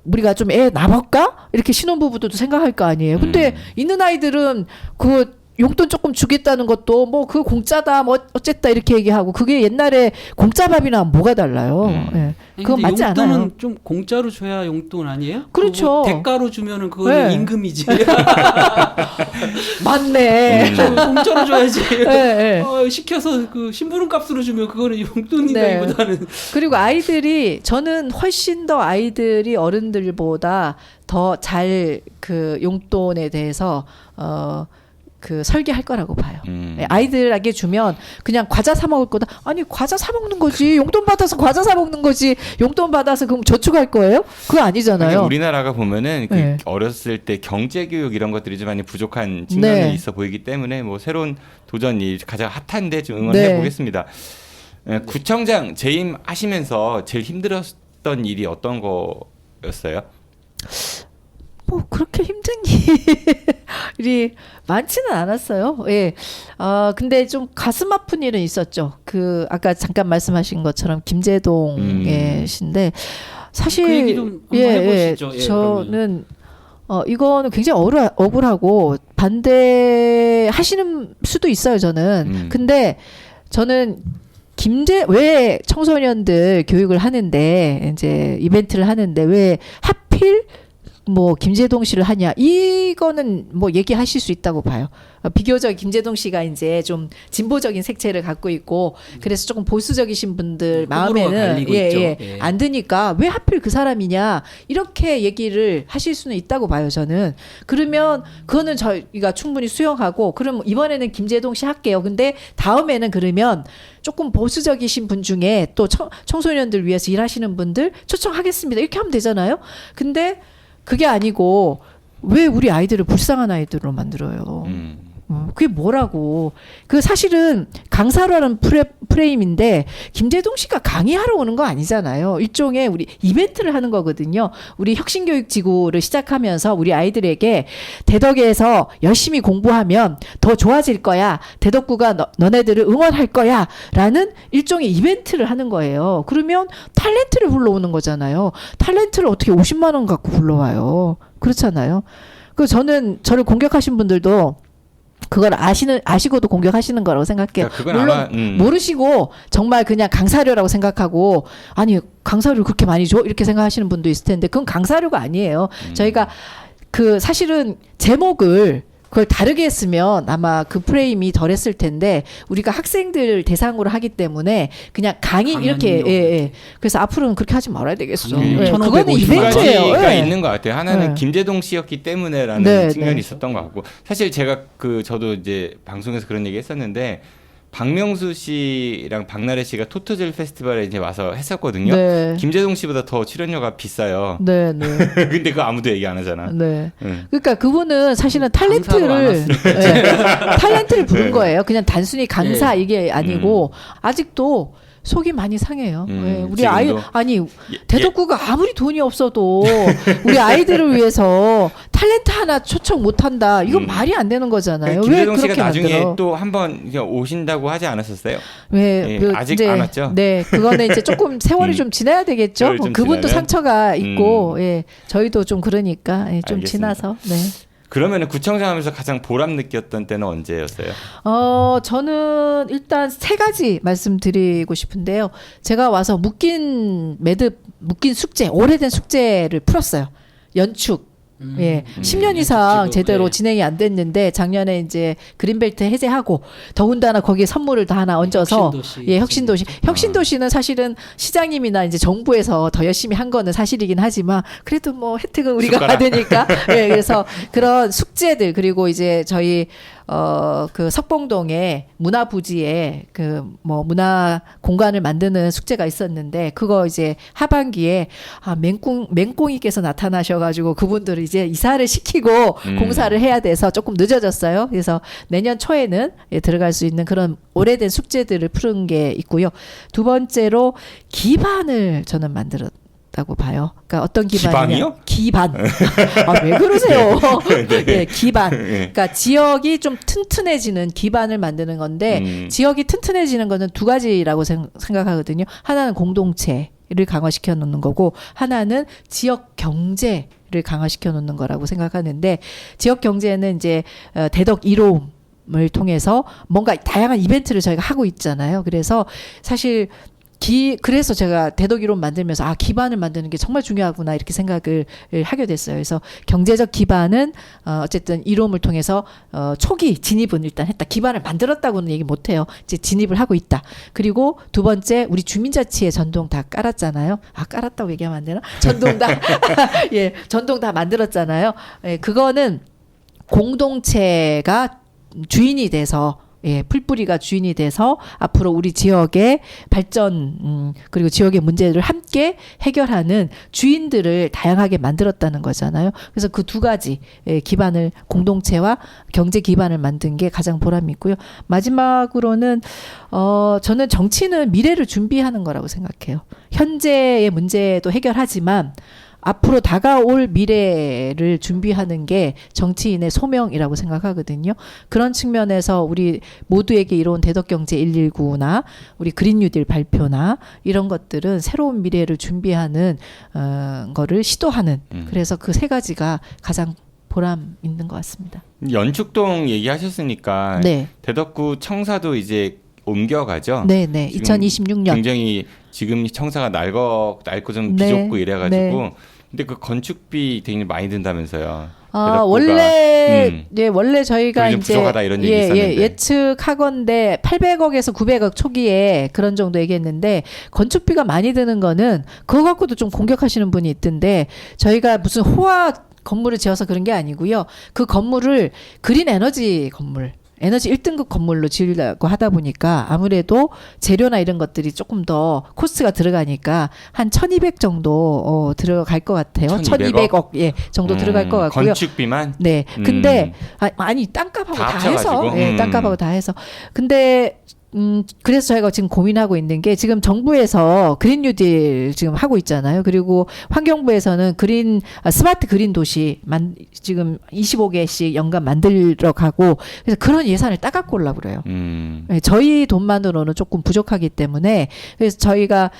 우리가 좀 애 낳아볼까? 이렇게 신혼부부들도 생각할 거 아니에요. 근데 있는 아이들은 그 용돈 조금 주겠다는 것도 뭐 그 공짜다 뭐 어쨌다 이렇게 얘기하고 그게 옛날에 공짜밥이나 뭐가 달라요. 예. 그건 맞지 않아요. 용돈은 좀 공짜로 줘야 용돈 아니에요? 그렇죠. 대가로 주면은 그거는 네. 임금이지. 맞네. 공짜로 줘야지. 네. 시켜서 그 심부름 값으로 주면 그거는 용돈이다기보다는. 그리고 아이들이 저는 훨씬 더 아이들이 어른들보다 더 잘 그 용돈에 대해서 그 설계할 거라고 봐요. 아이들에게 주면 그냥 과자 사 먹을 거다. 아니 과자 사 먹는 거지. 용돈 받아서 과자 사 먹는 거지. 용돈 받아서 그럼 저축할 거예요? 그거 아니잖아요. 아니, 우리나라가 보면은 그 어렸을 때 경제 교육 이런 것들이 좀 많이 부족한 측면이 있어 보이기 때문에 뭐 새로운 도전이 가장 핫한데 좀 응원해 보겠습니다. 구청장 재임 하시면서 제일 힘들었던 일이 어떤 거였어요? 뭐 그렇게 힘든 일이 많지는 않았어요. 예. 근데 좀 가슴 아픈 일은 있었죠. 그 아까 잠깐 말씀하신 것처럼 김재동의 신데 사실 그 얘기 좀 한번 해보시죠. 저는 이거는 굉장히 억울하고 반대하시는 수도 있어요. 저는. 근데 저는 왜 청소년들 교육을 하는데 이제 이벤트를 하는데 왜 하필 뭐 김재동 씨를 하냐, 이거는 뭐 얘기하실 수 있다고 봐요. 비교적 김재동 씨가 이제 좀 진보적인 색채를 갖고 있고 그래서 조금 보수적이신 분들 마음에는 안 드니까 왜 하필 그 사람이냐 이렇게 얘기를 하실 수는 있다고 봐요. 저는. 그러면 그거는 저희가 충분히 수용하고 그럼 이번에는 김재동 씨 할게요. 근데 다음에는 그러면 조금 보수적이신 분 중에 또 청소년들 위해서 일하시는 분들 초청하겠습니다. 이렇게 하면 되잖아요. 근데 그게 아니고 왜 우리 아이들을 불쌍한 아이들로 만들어요? 그게 뭐라고? 그 사실은 강사라는 프레임인데 김재동 씨가 강의하러 오는 거 아니잖아요. 일종의 우리 이벤트를 하는 거거든요. 우리 혁신교육지구를 시작하면서 우리 아이들에게 대덕에서 열심히 공부하면 더 좋아질 거야. 대덕구가 너네들을 응원할 거야. 라는 일종의 이벤트를 하는 거예요. 그러면 탤런트를 불러오는 거잖아요. 탤런트를 어떻게 50만 원 갖고 불러와요. 그렇잖아요. 그 저를 공격하신 분들도 그걸 아시고도 공격하시는 거라고 생각해요. 그건 물론 아마, 모르시고 정말 그냥 강사료라고 생각하고 아니 강사료 그렇게 많이 줘? 이렇게 생각하시는 분도 있을 텐데 그건 강사료가 아니에요. 저희가 그 사실은 제목을 그걸 다르게 했으면 아마 그 프레임이 덜했을 텐데 우리가 학생들 대상으로 하기 때문에 그냥 강의 이렇게 그래서 앞으로는 그렇게 하지 말아야 되겠어. 그거는 이벤트예요. 두 가지가 있는 것 같아요. 하나는 김재동 씨였기 때문에라는 측면이 있었던 것 같고 사실 제가 저도 이제 방송에서 그런 얘기 했었는데 박명수 씨랑 박나래 씨가 토토젤 페스티벌에 이제 와서 했었거든요. 네. 김재동 씨보다 더 출연료가 비싸요. 네, 네. 근데 그거 아무도 얘기 안 하잖아. 네. 그러니까 그분은 사실은 탤런트를 부른 거예요. 그냥 단순히 강사 이게 아니고 아직도 속이 많이 상해요. 우리 대덕구가 아무리 돈이 없어도 우리 아이들을 위해서 탤런트 하나 초청 못 한다. 이건 말이 안 되는 거잖아요. 왜 김재동 그렇게 씨가 나중에 만들어? 또 한번 오신다고 하지 않았었어요? 아직 이제, 안 왔죠? 네, 그거는 이제 조금 세월이 좀 지나야 되겠죠. 그분도 지나면? 상처가 있고, 저희도 좀 그러니까 좀 알겠습니다. 지나서. 네. 그러면은 구청장 하면서 가장 보람 느꼈던 때는 언제였어요? 저는 일단 세 가지 말씀드리고 싶은데요. 제가 와서 묶인 숙제, 오래된 숙제를 풀었어요. 연축. 10년 이상 제대로 진행이 안 됐는데 작년에 이제 그린벨트 해제하고 더군다나 거기에 선물을 다 하나 얹어서 혁신도시. 혁신도시는 사실은 시장님이나 이제 정부에서 더 열심히 한 거는 사실이긴 하지만 그래도 뭐 혜택은 우리가 받으니까 그래서 그런 숙제들 그리고 이제 저희 그 석봉동에 문화부지에 그 뭐 문화 공간을 만드는 숙제가 있었는데 그거 이제 하반기에 맹꽁이께서 나타나셔가지고 그분들을 이제 이사를 시키고 공사를 해야 돼서 조금 늦어졌어요. 그래서 내년 초에는 들어갈 수 있는 그런 오래된 숙제들을 푸는 게 있고요. 두 번째로 기반을 저는 만들었다고 봐요. 그러니까 어떤 기반이요? 기반. 왜 그러세요? 네, 기반. 그러니까 지역이 좀 튼튼해지는 기반을 만드는 건데 지역이 튼튼해지는 거는 두 가지라고 생각하거든요. 하나는 공동체를 강화시켜 놓는 거고 하나는 지역 경제를 강화시켜 놓는 거라고 생각하는데 지역 경제는 이제 대덕 1호음을 통해서 뭔가 다양한 이벤트를 저희가 하고 있잖아요. 그래서 사실 그래서 제가 대덕이론 만들면서 기반을 만드는 게 정말 중요하구나 이렇게 생각을 하게 됐어요. 그래서 경제적 기반은 어쨌든 이롬을 통해서 초기 진입은 일단 했다. 기반을 만들었다고는 얘기 못해요. 이제 진입을 하고 있다. 그리고 두 번째 우리 주민자치에 전동 다 깔았잖아요. 깔았다고 얘기하면 안 되나? 전동 다 전동 다 만들었잖아요. 그거는 공동체가 주인이 돼서 풀뿌리가 주인이 돼서 앞으로 우리 지역의 발전 그리고 지역의 문제를 함께 해결하는 주인들을 다양하게 만들었다는 거잖아요. 그래서 그 두 가지 기반을 공동체와 경제 기반을 만든 게 가장 보람이 있고요. 마지막으로는 저는 정치는 미래를 준비하는 거라고 생각해요. 현재의 문제도 해결하지만 앞으로 다가올 미래를 준비하는 게 정치인의 소명이라고 생각하거든요. 그런 측면에서 우리 모두에게 이로운 대덕경제 119나 우리 그린뉴딜 발표나 이런 것들은 새로운 미래를 준비하는 거를 시도하는 그래서 그 세 가지가 가장 보람 있는 것 같습니다. 연축동 얘기하셨으니까 대덕구 청사도 이제 옮겨가죠. 네네. 2026년. 굉장히 지금 청사가 낡고 좀 비좁고 이래가지고 근데 그 건축비 되게 많이 든다면서요. 원래 원래 저희가 좀 이제 부족하다 이런 얘기 있었는데. 예측하건대 800억에서 900억 초기에 그런 정도 얘기했는데 건축비가 많이 드는 거는 그거 갖고도 좀 공격하시는 분이 있던데 저희가 무슨 호화 건물을 지어서 그런 게 아니고요. 그 건물을 그린 에너지 건물 에너지 1등급 건물로 지으려고 하다 보니까 아무래도 재료나 이런 것들이 조금 더 코스트가 들어가니까 한 1200 정도 들어갈 것 같아요. 1200억 예, 정도 들어갈 것 같고요. 건축비만? 네. 근데 아니 땅값하고 다 해서 땅값하고 다 해서 근데 그래서 저희가 지금 고민하고 있는 게 지금 정부에서 그린 뉴딜 지금 하고 있잖아요. 그리고 환경부에서는 스마트 그린 도시 지금 25개씩 연간 만들어 가고 그래서 그런 예산을 따갖고 오려고 그래요. 네, 저희 돈만으로는 조금 부족하기 때문에 그래서 저희가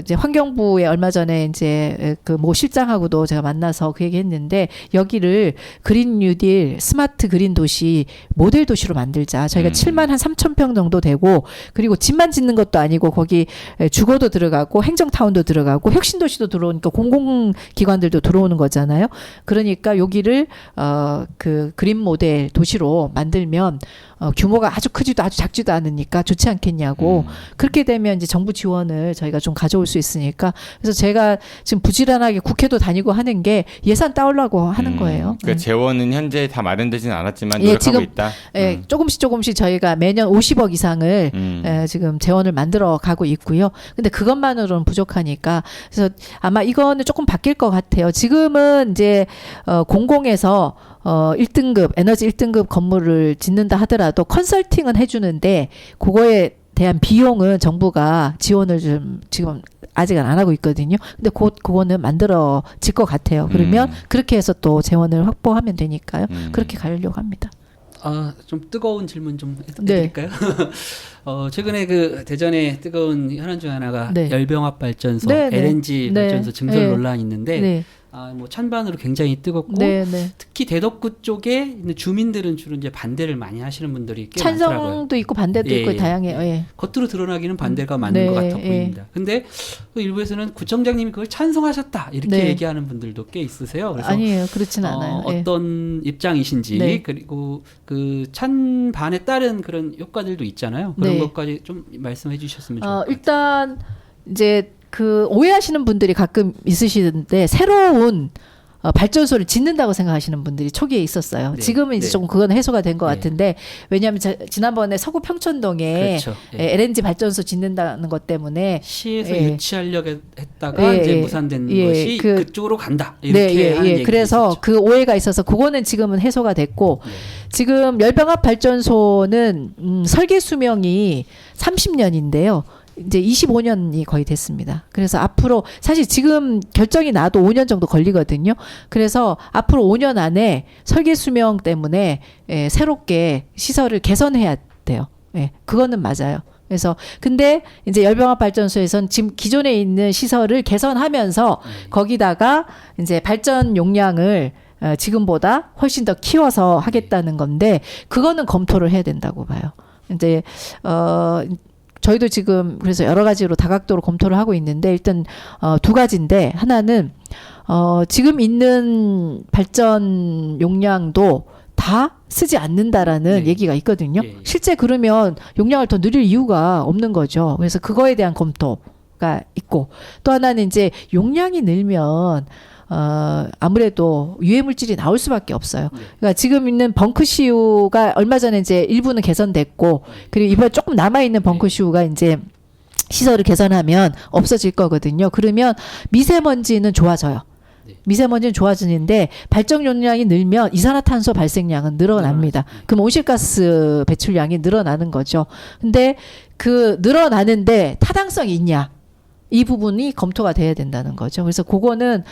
이제 환경부에 얼마 전에 이제 그 모 실장하고도 제가 만나서 그 얘기했는데 여기를 그린 뉴딜 스마트 그린 도시 모델 도시로 만들자. 저희가 7만 한 3천 평 정도 되고 그리고 집만 짓는 것도 아니고 거기 주거도 들어가고 행정타운도 들어가고 혁신도시도 들어오니까 공공기관들도 들어오는 거잖아요. 그러니까 여기를 그 그린 모델 도시로 만들면 규모가 아주 크지도 아주 작지도 않으니까 좋지 않겠냐고. 그렇게 되면 이제 정부 지원을 저희가 좀 가져올 수 있으니까 그래서 제가 지금 부지런하게 국회도 다니고 하는 게 예산 따오려고 하는 거예요. 그러니까 재원은 현재 다 마련되지는 않았지만 노력하고 지금, 있다. 조금씩 저희가 매년 50억 이상을 지금 재원을 만들어 가고 있고요. 근데 그것만으로는 부족하니까 그래서 아마 이거는 조금 바뀔 것 같아요. 지금은 이제 공공에서 1등급 에너지 1등급 건물을 짓는다 하더라도 컨설팅은 해주는데 그거에 대한 비용은 정부가 지원을 좀 지금 아직은 안 하고 있거든요. 근데 곧 그거는 만들어질 것 같아요. 그러면 그렇게 해서 또 재원을 확보하면 되니까요. 그렇게 가려고 합니다. 좀 뜨거운 질문 좀 해드릴까요? 최근에 그 대전에 뜨거운 현안 중 하나가 열병합 발전소, LNG 발전소 증설 논란이 있는데 뭐 찬반으로 굉장히 뜨겁고 특히 대덕구 쪽에 있는 주민들은 주로 이제 반대를 많이 하시는 분들이 꽤 많더라고요. 찬성도 있고 반대도 있고 다양해요. 겉으로 드러나기는 반대가 맞는 것 같아 보입니다. 근데 그 일부에서는 구청장님이 그걸 찬성하셨다 이렇게 얘기하는 분들도 꽤 있으세요. 그래서 아니에요, 그렇진 않아요. 어떤 입장이신지 그리고 그 찬반에 따른 그런 효과들도 있잖아요. 그런 것까지 좀 말씀해 주셨으면 좋을 것 같아요. 일단 이제 그 오해하시는 분들이 가끔 있으시는데 새로운 발전소를 짓는다고 생각하시는 분들이 초기에 있었어요. 지금은 이제 조금 그건 해소가 된 것 같은데 왜냐하면 지난번에 서구 평촌동에 LNG 발전소 짓는다는 것 때문에 시에서 유치하려고 했다가 이제 무산된 것이 그쪽으로 간다 이렇게 하는 얘기가 그래서 있었죠. 그 오해가 있어서 그거는 지금은 해소가 됐고 지금 열병합 발전소는 설계 수명이 30년인데요. 이제 25년이 거의 됐습니다. 그래서 앞으로 사실 지금 결정이 나도 5년 정도 걸리거든요. 그래서 앞으로 5년 안에 설계 수명 때문에 새롭게 시설을 개선해야 돼요. 그거는 맞아요. 그래서 근데 이제 열병합 발전소에서는 지금 기존에 있는 시설을 개선하면서 거기다가 이제 발전 용량을 지금보다 훨씬 더 키워서 하겠다는 건데 그거는 검토를 해야 된다고 봐요. 이제 저희도 지금 그래서 여러 가지로 다각도로 검토를 하고 있는데 일단 두 가지인데 하나는 지금 있는 발전 용량도 다 쓰지 않는다라는 얘기가 있거든요. 실제 그러면 용량을 더 늘릴 이유가 없는 거죠. 그래서 그거에 대한 검토가 있고 또 하나는 이제 용량이 늘면 아무래도 유해 물질이 나올 수밖에 없어요. 그러니까 지금 있는 벙크시우가 얼마 전에 이제 일부는 개선됐고 그리고 이번에 조금 남아 있는 벙크시우가 이제 시설을 개선하면 없어질 거거든요. 그러면 미세먼지는 좋아져요. 미세먼지는 좋아지는데 발전 용량이 늘면 이산화탄소 발생량은 늘어납니다. 그럼 온실가스 배출량이 늘어나는 거죠. 근데 그 늘어나는데 타당성이 있냐? 이 부분이 검토가 돼야 된다는 거죠. 그래서 그거는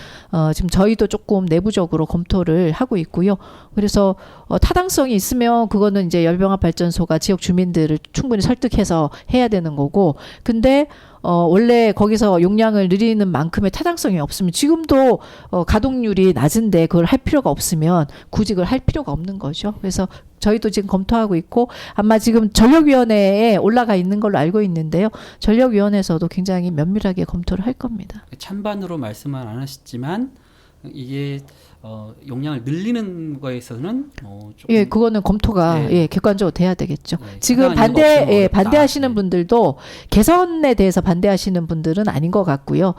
지금 저희도 조금 내부적으로 검토를 하고 있고요. 그래서 타당성이 있으면 그거는 이제 열병합 발전소가 지역 주민들을 충분히 설득해서 해야 되는 거고, 근데 원래 거기서 용량을 늘리는 만큼의 타당성이 없으면 지금도 가동률이 낮은데 그걸 할 필요가 없으면 굳이 그걸 할 필요가 없는 거죠. 그래서 저희도 지금 검토하고 있고 아마 지금 전력위원회에 올라가 있는 걸로 알고 있는데요. 전력위원회에서도 굉장히 면밀하게 검토를 할 겁니다. 찬반으로 말씀은 안 하셨지만 이게 용량을 늘리는 거에 있어서는 조금 예, 그거는 검토가 네. 예, 객관적으로 돼야 되겠죠. 네, 지금 반대하시는 네. 분들도 개선에 대해서 반대하시는 분들은 아닌 것 같고요.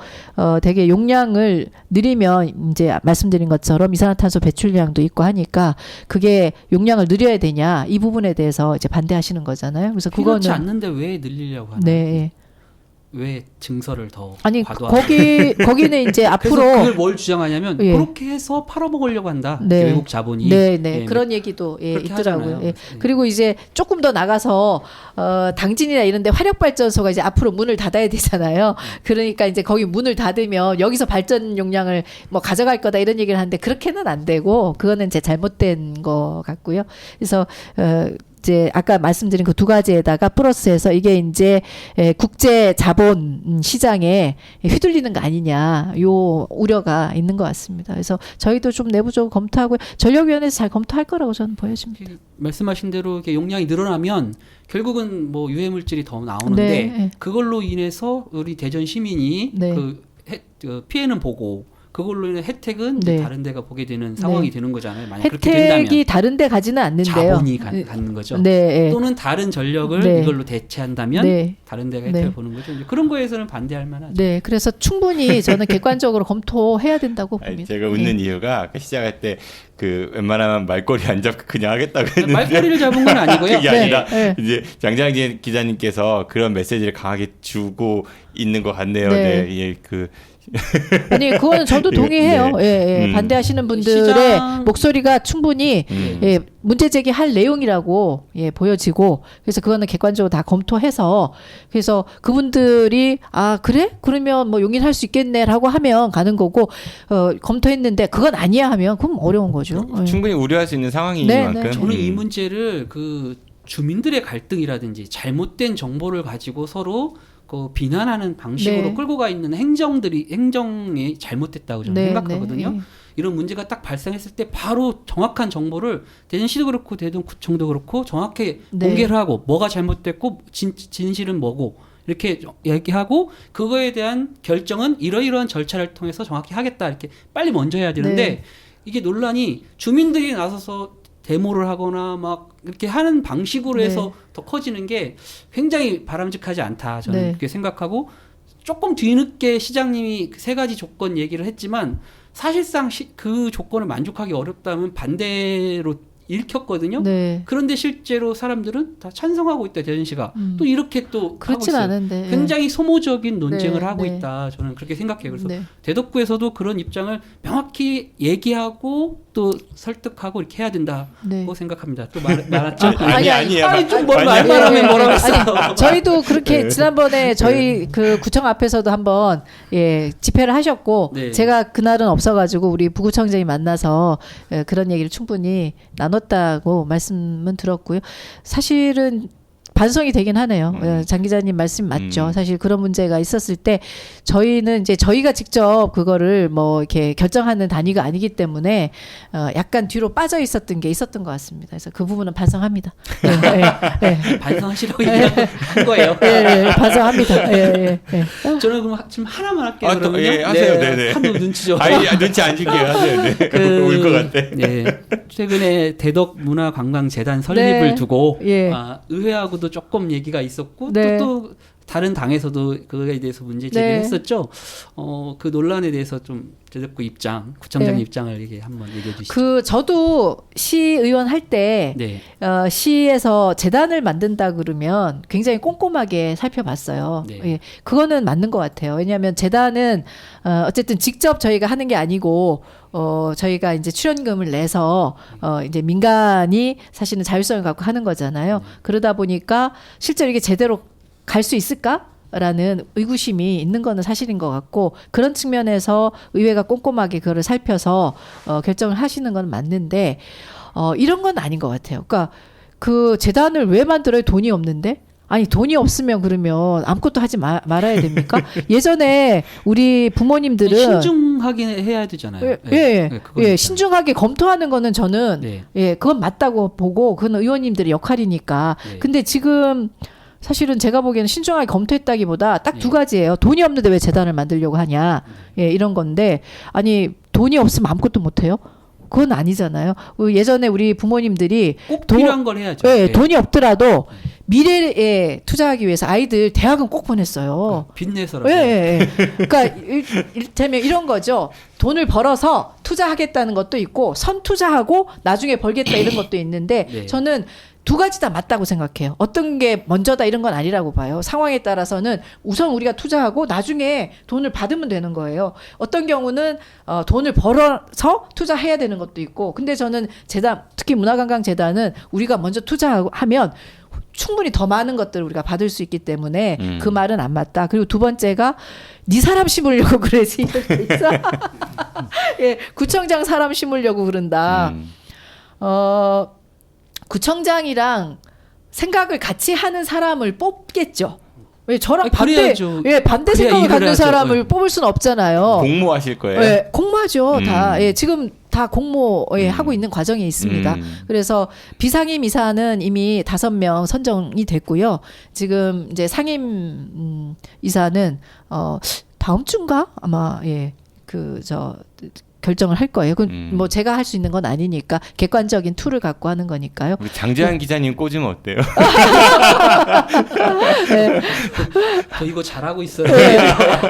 되게 용량을 늘리면 이제 말씀드린 것처럼 이산화탄소 배출량도 있고 하니까 그게 용량을 늘려야 되냐 이 부분에 대해서 이제 반대하시는 거잖아요. 그래서 그거는 그렇지 않는데 왜 늘리려고 하나? 네. 왜 증설을 더 아니 과도하게 거기는 이제 앞으로 그걸 뭘 주장하냐면 예. 그렇게 해서 팔아먹으려고 한다. 네. 외국 자본이 네. 예, 그런 얘기도 예, 그렇게 있더라고요. 하잖아요. 예. 예. 그리고 이제 조금 더 나가서 당진이나 이런데 화력 발전소가 이제 앞으로 문을 닫아야 되잖아요. 그러니까 이제 거기 문을 닫으면 여기서 발전 용량을 뭐 가져갈 거다 이런 얘기를 하는데 그렇게는 안 되고 그거는 제 잘못된 거 같고요. 그래서 이제 아까 말씀드린 그 두 가지에다가 플러스해서 이게 이제 국제 자본 시장에 휘둘리는 거 아니냐 요 우려가 있는 것 같습니다. 그래서 저희도 좀 내부적으로 검토하고 전력위원회에서 잘 검토할 거라고 저는 보여집니다. 말씀하신 대로 이렇게 용량이 늘어나면 결국은 뭐 유해 물질이 더 나오는데 네. 그걸로 인해서 우리 대전 시민이 네. 그 피해는 보고 그걸로 인해 혜택은 네. 다른 데가 보게 되는 상황이 네. 되는 거잖아요. 만약 그렇게 된다면 혜택이 다른 데 가지는 않는데요. 자본이 갖는 거죠. 네. 또는 다른 전력을 네. 이걸로 대체한다면 네. 다른 데가 혜택을 네. 보는 거죠. 이제 그런 거에서는 반대할 만하죠. 네, 그래서 충분히 저는 객관적으로 검토해야 된다고 봅니다. 제가 웃는 이유가 아까 시작할 때 그 웬만하면 말꼬리 안 잡고 그냥 하겠다고 했는데 말꼬리를 잡은 건 아니고요. 그게 네. 아니라 네. 이제 장장진 기자님께서 그런 메시지를 강하게 주고 있는 것 같네요. 네. 네, 예, 그 아니 그거는 저도 동의해요. 네. 예. 반대하시는 분들의 시장- 목소리가 충분히 예, 문제 제기할 내용이라고 예, 보여지고 그래서 그거는 객관적으로 다 검토해서 그래서 그분들이 아 그래? 그러면 뭐 용인할 수 있겠네라고 하면 가는 거고 검토했는데 그건 아니야 하면 그럼 어려운 거죠. 예. 충분히 우려할 수 있는 상황인 네, 만큼 네. 저는 이 문제를 그 주민들의 갈등이라든지 잘못된 정보를 가지고 서로 그 비난하는 방식으로 네. 끌고 가 있는 행정이 잘못됐다고 저는 생각하거든요. 네. 이런 문제가 딱 발생했을 때 바로 정확한 정보를 대전시도 그렇고 대전구청도 그렇고 정확히 네. 공개를 하고 뭐가 잘못됐고 진실은 뭐고 이렇게 얘기하고 그거에 대한 결정은 이러이러한 절차를 통해서 정확히 하겠다 이렇게 빨리 먼저 해야 되는데 네. 이게 논란이 주민들이 나서서 데모를 하거나 막 이렇게 하는 방식으로 해서 네. 더 커지는 게 굉장히 바람직하지 않다 저는 네. 그렇게 생각하고 조금 뒤늦게 시장님이 세 가지 조건 얘기를 했지만 사실상 그 조건을 만족하기 어렵다면 반대로 읽혔거든요. 네. 그런데 실제로 사람들은 다 찬성하고 있다 대전시가 또 이렇게 또 하고 그렇진 있어요. 않은데 굉장히 소모적인 논쟁을 네, 하고 네. 있다. 저는 그렇게 생각해요. 그래서 네. 대덕구에서도 그런 입장을 명확히 얘기하고 또 설득하고 이렇게 해야 된다고 네. 생각합니다. 또 말았죠? 아니에요. 아니 좀뭘 아니에요. 말하면 뭐라고 아니, 했어. 저희도 그렇게 지난번에 저희 그 구청 앞에서도 한번 예, 집회를 하셨고 네. 제가 그날은 없어가지고 우리 부구청장이 만나서 그런 얘기를 충분히 나눴다고 말씀은 들었고요. 사실은 반성이 되긴 하네요. 장 기자님 말씀 맞죠. 사실 그런 문제가 있었을 때 저희는 이제 저희가 직접 그거를 뭐 이렇게 결정하는 단위가 아니기 때문에 약간 뒤로 빠져 있었던 게 있었던 것 같습니다. 그래서 그 부분은 반성합니다. 반성하시라고 얘기한 거예요. 반성합니다. 저는 그럼 지금 하나만 할게요. 아, 또, 그러면요. 예, 하세요. 네네. 한번 눈치 줘. 눈치 안 줄게요. 하세요. 네. 울 것 같아. 네. 최근에 대덕문화관광재단 설립을 네. 두고 예. 의회하고도 조금 얘기가 있었고 네. 또 다른 당에서도 그거에 대해서 문제 제기를 네. 했었죠. 그 논란에 대해서 좀 대덕구 입장, 구청장 네. 입장을 한번 얘기해 주시죠. 저도 시의원 할 때 네. 시에서 재단을 만든다 그러면 굉장히 꼼꼼하게 살펴봤어요. 네. 예, 그거는 맞는 것 같아요. 왜냐하면 재단은 어쨌든 직접 저희가 하는 게 아니고 저희가 이제 출연금을 내서 이제 민간이 사실은 자율성을 갖고 하는 거잖아요. 그러다 보니까 실제로 이게 제대로 갈 수 있을까라는 의구심이 있는 거는 사실인 것 같고 그런 측면에서 의회가 꼼꼼하게 그거를 살펴서 결정을 하시는 건 맞는데 이런 건 아닌 것 같아요. 그러니까 그 재단을 왜 만들어요? 돈이 없는데? 아니 돈이 없으면 그러면 아무것도 하지 말아야 됩니까? 예전에 우리 부모님들은 신중하게 해야 되잖아요. 예, 신중하게 검토하는 거는 저는 그건 맞다고 보고 그건 의원님들의 역할이니까. 근데 지금 사실은 제가 보기에는 신중하게 검토했다기보다 딱 두 가지예요. 돈이 없는데 왜 재단을 만들려고 하냐. 이런 건데 아니 돈이 없으면 아무것도 못 해요? 그건 아니잖아요. 예전에 우리 부모님들이 꼭 필요한 걸 해야죠. 돈이 없더라도 미래에 투자하기 위해서 아이들 대학은 꼭 보냈어요. 빚내서라도. 그러니까 이를테면 이런 거죠. 돈을 벌어서 투자하겠다는 것도 있고 선투자하고 나중에 벌겠다 이런 것도 있는데 저는 두 가지 다 맞다고 생각해요. 어떤 게 먼저다 이런 건 아니라고 봐요. 상황에 따라서는 우선 우리가 투자하고 나중에 돈을 받으면 되는 거예요. 어떤 경우는 돈을 벌어서 투자해야 되는 것도 있고 근데 저는 재단 특히 문화관광재단은 우리가 먼저 투자하면 충분히 더 많은 것들을 우리가 받을 수 있기 때문에 그 말은 안 맞다. 그리고 두 번째가 네 사람 심으려고 그러지. 구청장 사람 심으려고 그런다. 구청장이랑 생각을 같이 하는 사람을 뽑겠죠. 왜 저랑 반대 생각을 갖는 사람을 뽑을 수는 없잖아요. 공모하실 거예요? 공모하죠. 다. 지금 다 공모하고 있는 과정에 있습니다. 그래서 비상임 이사는 이미 5명 선정이 됐고요. 지금 이제 상임 이사는 다음 주인가 아마 결정을 할 거예요. 그건 뭐 제가 할 수 있는 건 아니니까 객관적인 툴을 갖고 하는 거니까요. 우리 장재환 기자님 꽂으면 어때요? 저 이거 잘하고 있어요.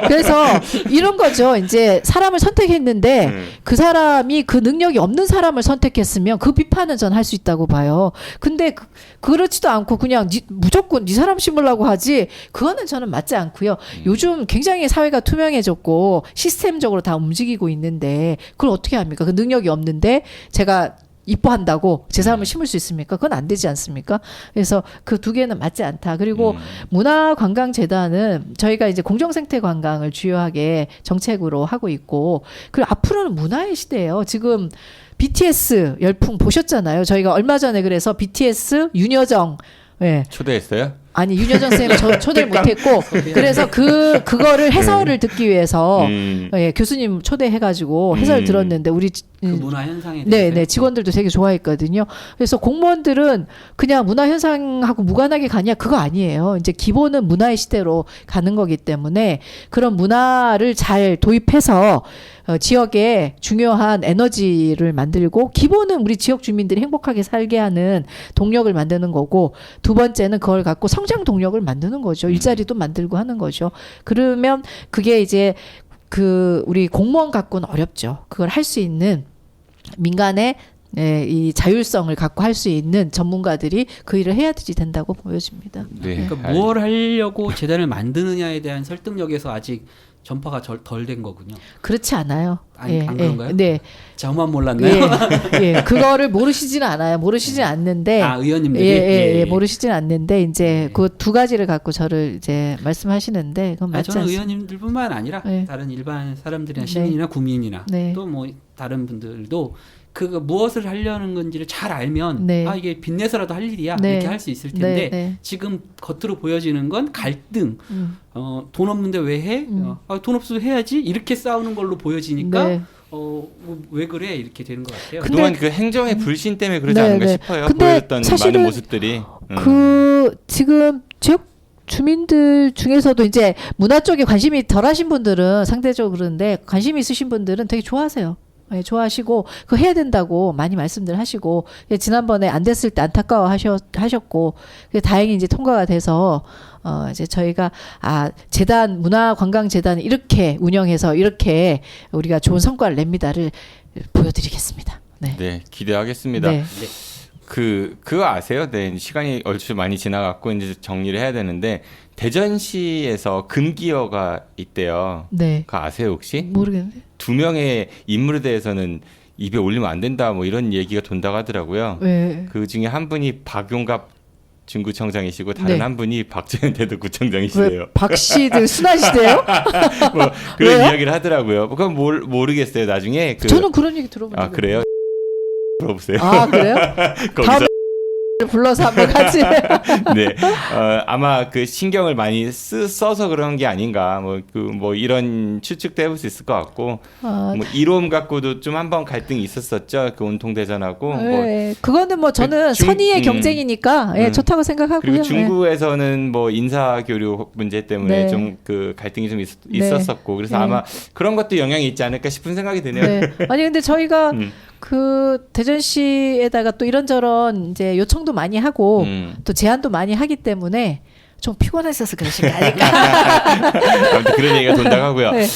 그래서 이런 거죠. 이제 사람을 선택했는데 그 사람이 그 능력이 없는 사람을 선택했으면 그 비판은 전 할 수 있다고 봐요. 근데 그렇지도 않고 그냥 무조건 네 사람 심으려고 하지 그거는 저는 맞지 않고요. 요즘 굉장히 사회가 투명해졌고 시스템적으로 다 움직이고 있는데 그걸 어떻게 합니까? 그 능력이 없는데 제가 이뻐한다고 제 사람을 심을 수 있습니까? 그건 안 되지 않습니까? 그래서 그 두 개는 맞지 않다. 그리고 문화관광재단은 저희가 이제 공정생태관광을 주요하게 정책으로 하고 있고 그리고 앞으로는 문화의 시대예요. 지금 BTS 열풍 보셨잖아요. 저희가 얼마 전에 그래서 BTS 윤여정 초대했어요? 아니 윤여정 쌤 초대를 못했고 그래서 그거를 해설을 듣기 위해서 교수님 초대해가지고 해설 들었는데 우리 그 문화 현상에 대해서 네 직원들도 되게 좋아했거든요. 그래서 공무원들은 그냥 문화 현상하고 무관하게 가냐 그거 아니에요. 이제 기본은 문화의 시대로 가는 거기 때문에 그런 문화를 잘 도입해서 지역에 중요한 에너지를 만들고 기본은 우리 지역 주민들이 행복하게 살게 하는 동력을 만드는 거고 두 번째는 그걸 갖고 성장 동력을 만드는 거죠. 일자리도 만들고 하는 거죠. 그러면 그게 이제 우리 공무원 갖고는 어렵죠. 그걸 할 수 있는 민간의 이 자율성을 갖고 할 수 있는 전문가들이 그 일을 해야지 된다고 보여집니다. 그러니까 뭘 하려고 재단을 만드느냐에 대한 설득력에서 아직 전파가 덜 된 거군요. 그렇지 않아요. 안 그런가요? 네. 저만 몰랐나요? 그거를 모르시지는 않아요. 모르시진 않는데. 의원님들이? 모르시진 않는데, 이제 그 두 가지를 갖고 저를 이제 말씀하시는데, 그건 맞지 저는 않습니다. 의원님들뿐만 아니라 다른 일반 사람들이나 시민이나 국민이나 또 뭐 다른 분들도 그 무엇을 하려는 건지를 잘 알면 이게 빚내서라도 할 일이야 이렇게 할 수 있을 텐데 지금 겉으로 보여지는 건 갈등 돈 없는데 왜 해? 돈 없어도 해야지 이렇게 싸우는 걸로 보여지니까 왜 그래 이렇게 되는 것 같아요. 그동안 그 행정의 불신 때문에 그러지 않은가 싶어요. 보여줬던 많은 모습들이 지금 지역 주민들 중에서도 이제 문화 쪽에 관심이 덜하신 분들은 상대적으로 그런데 관심이 있으신 분들은 되게 좋아하세요. 좋아하시고 그거 해야 된다고 많이 말씀들 하시고 지난번에 안 됐을 때 안타까워 하셨고 다행히 이제 통과가 돼서 이제 저희가 재단 문화관광재단 이렇게 운영해서 이렇게 우리가 좋은 성과를 냅니다를 보여드리겠습니다. 네, 기대하겠습니다. 그거 아세요? 시간이 얼추 많이 지나갔고 이제 정리를 해야 되는데 대전시에서 금기어가 있대요. 그거 아세요 혹시? 모르겠는데. 2명의 인물에 대해서는 입에 올리면 안 된다 뭐 이런 얘기가 돈다고 하더라고요. 그 중에 한 분이 박용갑 중구청장이시고 다른 한 분이 박재현 대도구청장이시래요. 박 씨들 순하시대요? 뭐 그런 이야기를 하더라고요. 그건 모르겠어요. 나중에 저는 그런 얘기 들어본 적이 그래요? 들어보세요. 그래요? 거기서 불러서 한번 같이. 네, 아마 그 신경을 많이 써서 그런 게 아닌가, 뭐 이런 추측도 해볼 수 있을 것 같고, 뭐 이롬 갖고도 좀 한번 갈등이 있었었죠. 그 온통 대전하고. 네, 그거는 뭐 저는 선의의 경쟁이니까 좋다고 생각하고요. 그리고 중구에서는 뭐 인사 교류 문제 때문에 좀 그 갈등이 좀 있었었고, 그래서 아마 그런 것도 영향이 있지 않을까 싶은 생각이 드네요. 네. 아니 근데 저희가 그 대전시에다가 또 이런저런 이제 요청도 많이 하고 또 제안도 많이 하기 때문에 좀 피곤했어서 그러신 거 아닐까. 아무튼 그런 얘기가 돈다고 하고요. 네.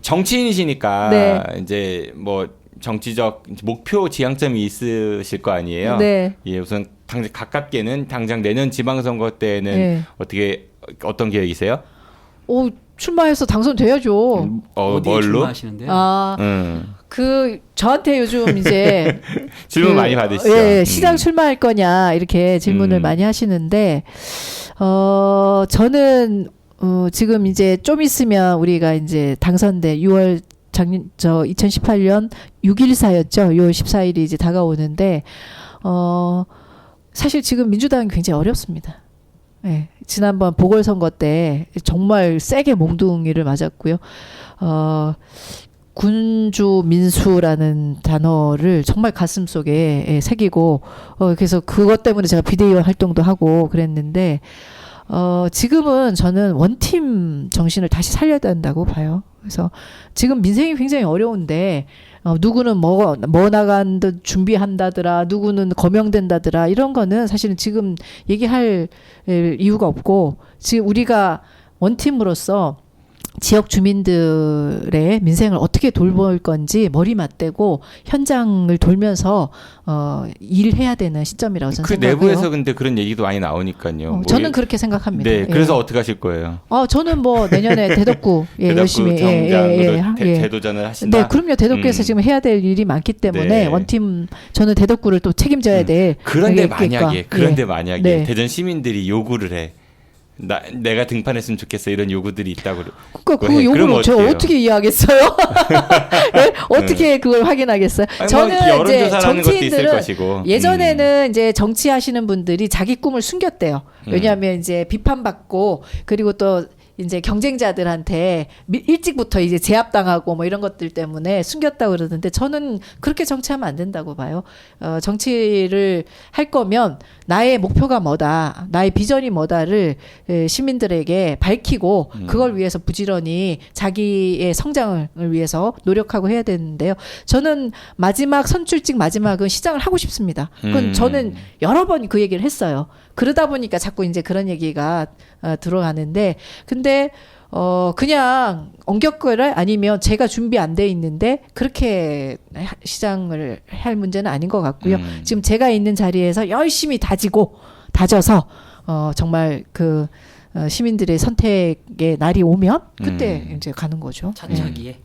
정치인이시니까 네. 이제 뭐 정치적 목표 지향점이 있으실 거 아니에요. 네. 예, 우선 가깝게는 당장 내년 지방선거 때는 어떤 계획이세요? 오, 출마해서 당선돼야죠. 어디에 뭘로? 출마하시는데요? 그 저한테 요즘 이제 질문 많이 받으시죠. 예, 시장 출마할 거냐 이렇게 질문을 많이 하시는데 저는 지금 이제 좀 있으면 우리가 이제 당선돼 6월 2018년 6.14였죠. 6월 14일이 이제 다가오는데 사실 지금 민주당이 굉장히 어렵습니다. 네, 지난번 보궐선거 때 정말 세게 몽둥이를 맞았고요. 군주 민수라는 단어를 정말 가슴속에 새기고 그래서 그것 때문에 제가 비대위원 활동도 하고 그랬는데 지금은 저는 원팀 정신을 다시 살려야 된다고 봐요. 그래서 지금 민생이 굉장히 어려운데 누구는 뭐 나간 듯 준비한다더라, 누구는 거명된다더라 이런 거는 사실은 지금 얘기할 이유가 없고 지금 우리가 원팀으로서 지역 주민들의 민생을 어떻게 돌볼 건지 머리 맞대고 현장을 돌면서 일해야 되는 시점이라고 저는 생각해요. 그 내부에서 근데 그런 얘기도 많이 나오니까요. 저는 그렇게 생각합니다. 네, 그래서 어떻게 하실 거예요? 저는 뭐 내년에 대덕구 열심히 재도전을 하신다. 네, 그럼요. 대덕구에서 지금 해야 될 일이 많기 때문에 원팀 저는 대덕구를 또 책임져야 될. 그런데 만약에 대전 시민들이 요구를 해. 내가 등판했으면 좋겠어 이런 요구들이 있다고. 그러니까 그 요구를 제가 어떻게 이해하겠어요? 네? 어떻게 그걸 확인하겠어요? 저는 이제 정치인들은 예전에는 이제 정치하시는 분들이 자기 꿈을 숨겼대요. 왜냐하면 이제 비판받고 그리고 또 이제 경쟁자들한테 일찍부터 이제 제압당하고 뭐 이런 것들 때문에 숨겼다고 그러는데 저는 그렇게 정치하면 안 된다고 봐요. 정치를 할 거면 나의 목표가 뭐다, 나의 비전이 뭐다를 시민들에게 밝히고 그걸 위해서 부지런히 자기의 성장을 위해서 노력하고 해야 되는데요. 저는 마지막 선출직 마지막은 시장을 하고 싶습니다. 그건 저는 여러 번 그 얘기를 했어요. 그러다 보니까 자꾸 이제 그런 얘기가 들어가는데 근데 그냥 엉격거려 아니면 제가 준비 안 돼 있는데 그렇게 시장을 할 문제는 아닌 것 같고요. 지금 제가 있는 자리에서 열심히 다져서 정말 그 시민들의 선택의 날이 오면 그때 이제 가는 거죠. 차차기에.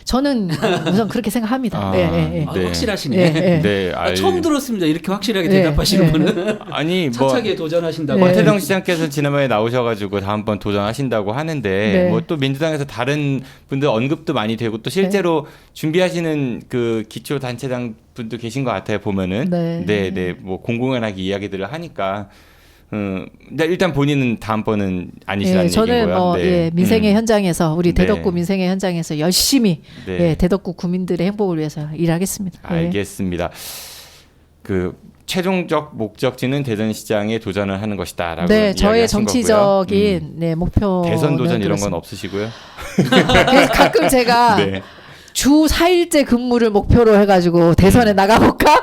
저는 우선 그렇게 생각합니다. 네. 확실하시네. 처음 들었습니다. 이렇게 확실하게 대답하시는 분은. 아니 뭐 차차기에 도전하신다고. 원태정 시장께서 지난번에 나오셔가지고 다음번 도전하신다고 하는데 뭐 또 민주당에서 다른 분들 언급도 많이 되고 또 실제로 준비하시는 그 기초 단체장 분도 계신 것 같아요. 보면은 뭐 공공연하게 이야기들을 하니까. 일단 본인은 다음번은 아니시라는 저는 얘기고요. 민생의 현장에서 우리 대덕구 민생의 현장에서 열심히 대덕구 구민들의 행복을 위해서 일하겠습니다. 알겠습니다. 그 최종적 목적지는 대전시장에 도전을 하는 것이다라고 저의 정치적인 목표. 대선 도전 이런 건 없으시고요. 그래서 가끔 제가 주 4일째 근무를 목표로 해가지고 대선에 나가볼까?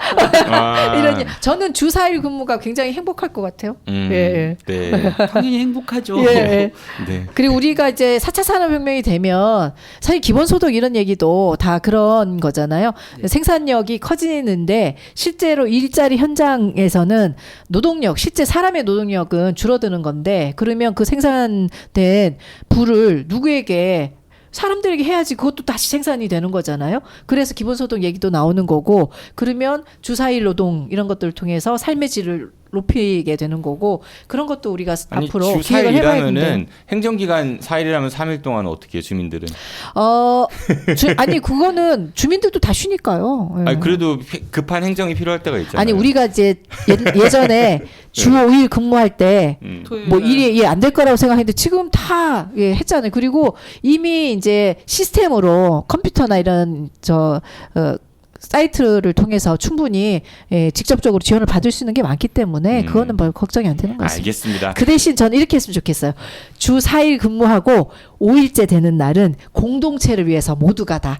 이런 저는 주 4일 근무가 굉장히 행복할 것 같아요. 당연히 행복하죠. 그리고 우리가 이제 4차 산업혁명이 되면 사실 기본소득 이런 얘기도 다 그런 거잖아요. 생산력이 커지는데 실제로 일자리 현장에서는 노동력, 실제 사람의 노동력은 줄어드는 건데 그러면 그 생산된 부를 누구에게 사람들에게 해야지 그것도 다시 생산이 되는 거잖아요. 그래서 기본소득 얘기도 나오는 거고 그러면 주 4일 노동 이런 것들을 통해서 삶의 질을 높이게 되는 거고 그런 것도 우리가 아니, 앞으로 주 기획을 해봐야 4일이라면은 되는데 행정기간 4일이라면 3일 동안 어떻게 해요, 주민들은? 아니 그거는 주민들도 다 쉬니까요. 예. 아니 그래도 급한 행정이 필요할 때가 있잖아요. 아니 우리가 이제 예전에 주 5일 근무할 때 뭐 일이 안 될 거라고 생각했는데 지금 다 했잖아요. 그리고 이미 이제 시스템으로 컴퓨터나 이런 사이트를 통해서 충분히 직접적으로 지원을 받을 수 있는 게 많기 때문에 그거는 뭐 걱정이 안 되는 것 같습니다. 알겠습니다. 그 대신 저는 이렇게 했으면 좋겠어요. 주 4일 근무하고 5일째 되는 날은 공동체를 위해서 모두가 다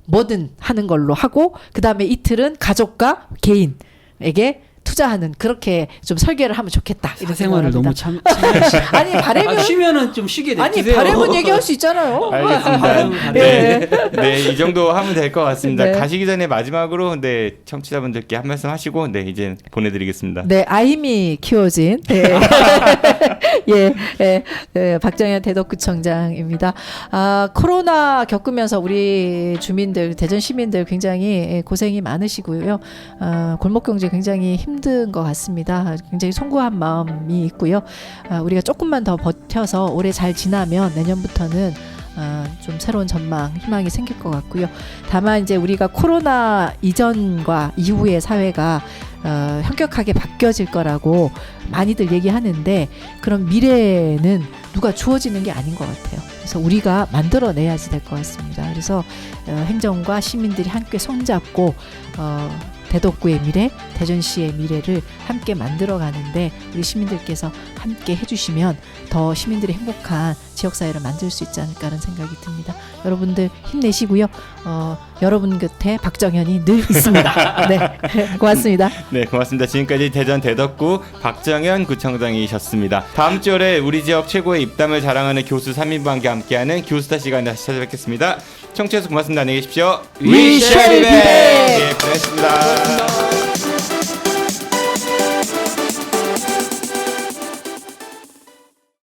뭐든 하는 걸로 하고 그다음에 이틀은 가족과 개인에게 투자하는 그렇게 좀 설계를 하면 좋겠다. 이런 생활을 너무 아니 바라면 쉬면은 좀 쉬게 돼. 아니 바라면 얘기할 수 있잖아요. 알겠습니다. 네, 이 정도 하면 될 것 같습니다. 네. 가시기 전에 마지막으로 청취자분들께 한 말씀 하시고 이제 보내드리겠습니다. 네, 아이미 키워진 박정현 대덕구청장입니다. 코로나 겪으면서 우리 주민들, 대전 시민들 굉장히 고생이 많으시고요. 골목 경제 굉장히 힘든 것 같습니다. 굉장히 송구한 마음이 있고요. 우리가 조금만 더 버텨서 올해 잘 지나면 내년부터는 좀 새로운 전망, 희망이 생길 것 같고요. 다만 이제 우리가 코로나 이전과 이후의 사회가 현격하게 바뀌어질 거라고 많이들 얘기하는데 그런 미래는 누가 주어지는 게 아닌 것 같아요. 그래서 우리가 만들어내야지 될 것 같습니다. 그래서 행정과 시민들이 함께 손잡고 대덕구의 미래, 대전시의 미래를 함께 만들어가는데 우리 시민들께서 함께 해주시면 더 시민들이 행복한 지역사회를 만들 수 있지 않을까 하는 생각이 듭니다. 여러분들 힘내시고요. 여러분 곁에 박정현이 늘 있습니다. 네, 고맙습니다. 네, 고맙습니다. 지금까지 대전 대덕구 박정현 구청장이셨습니다. 다음 주에 우리 지역 최고의 입담을 자랑하는 교수 3인방과 함께하는 교수다 시간에 다시 찾아뵙겠습니다. 청취해주셔서 고맙습니다. 안녕히 계십시오. We shall be back. 네, 고맙습니다.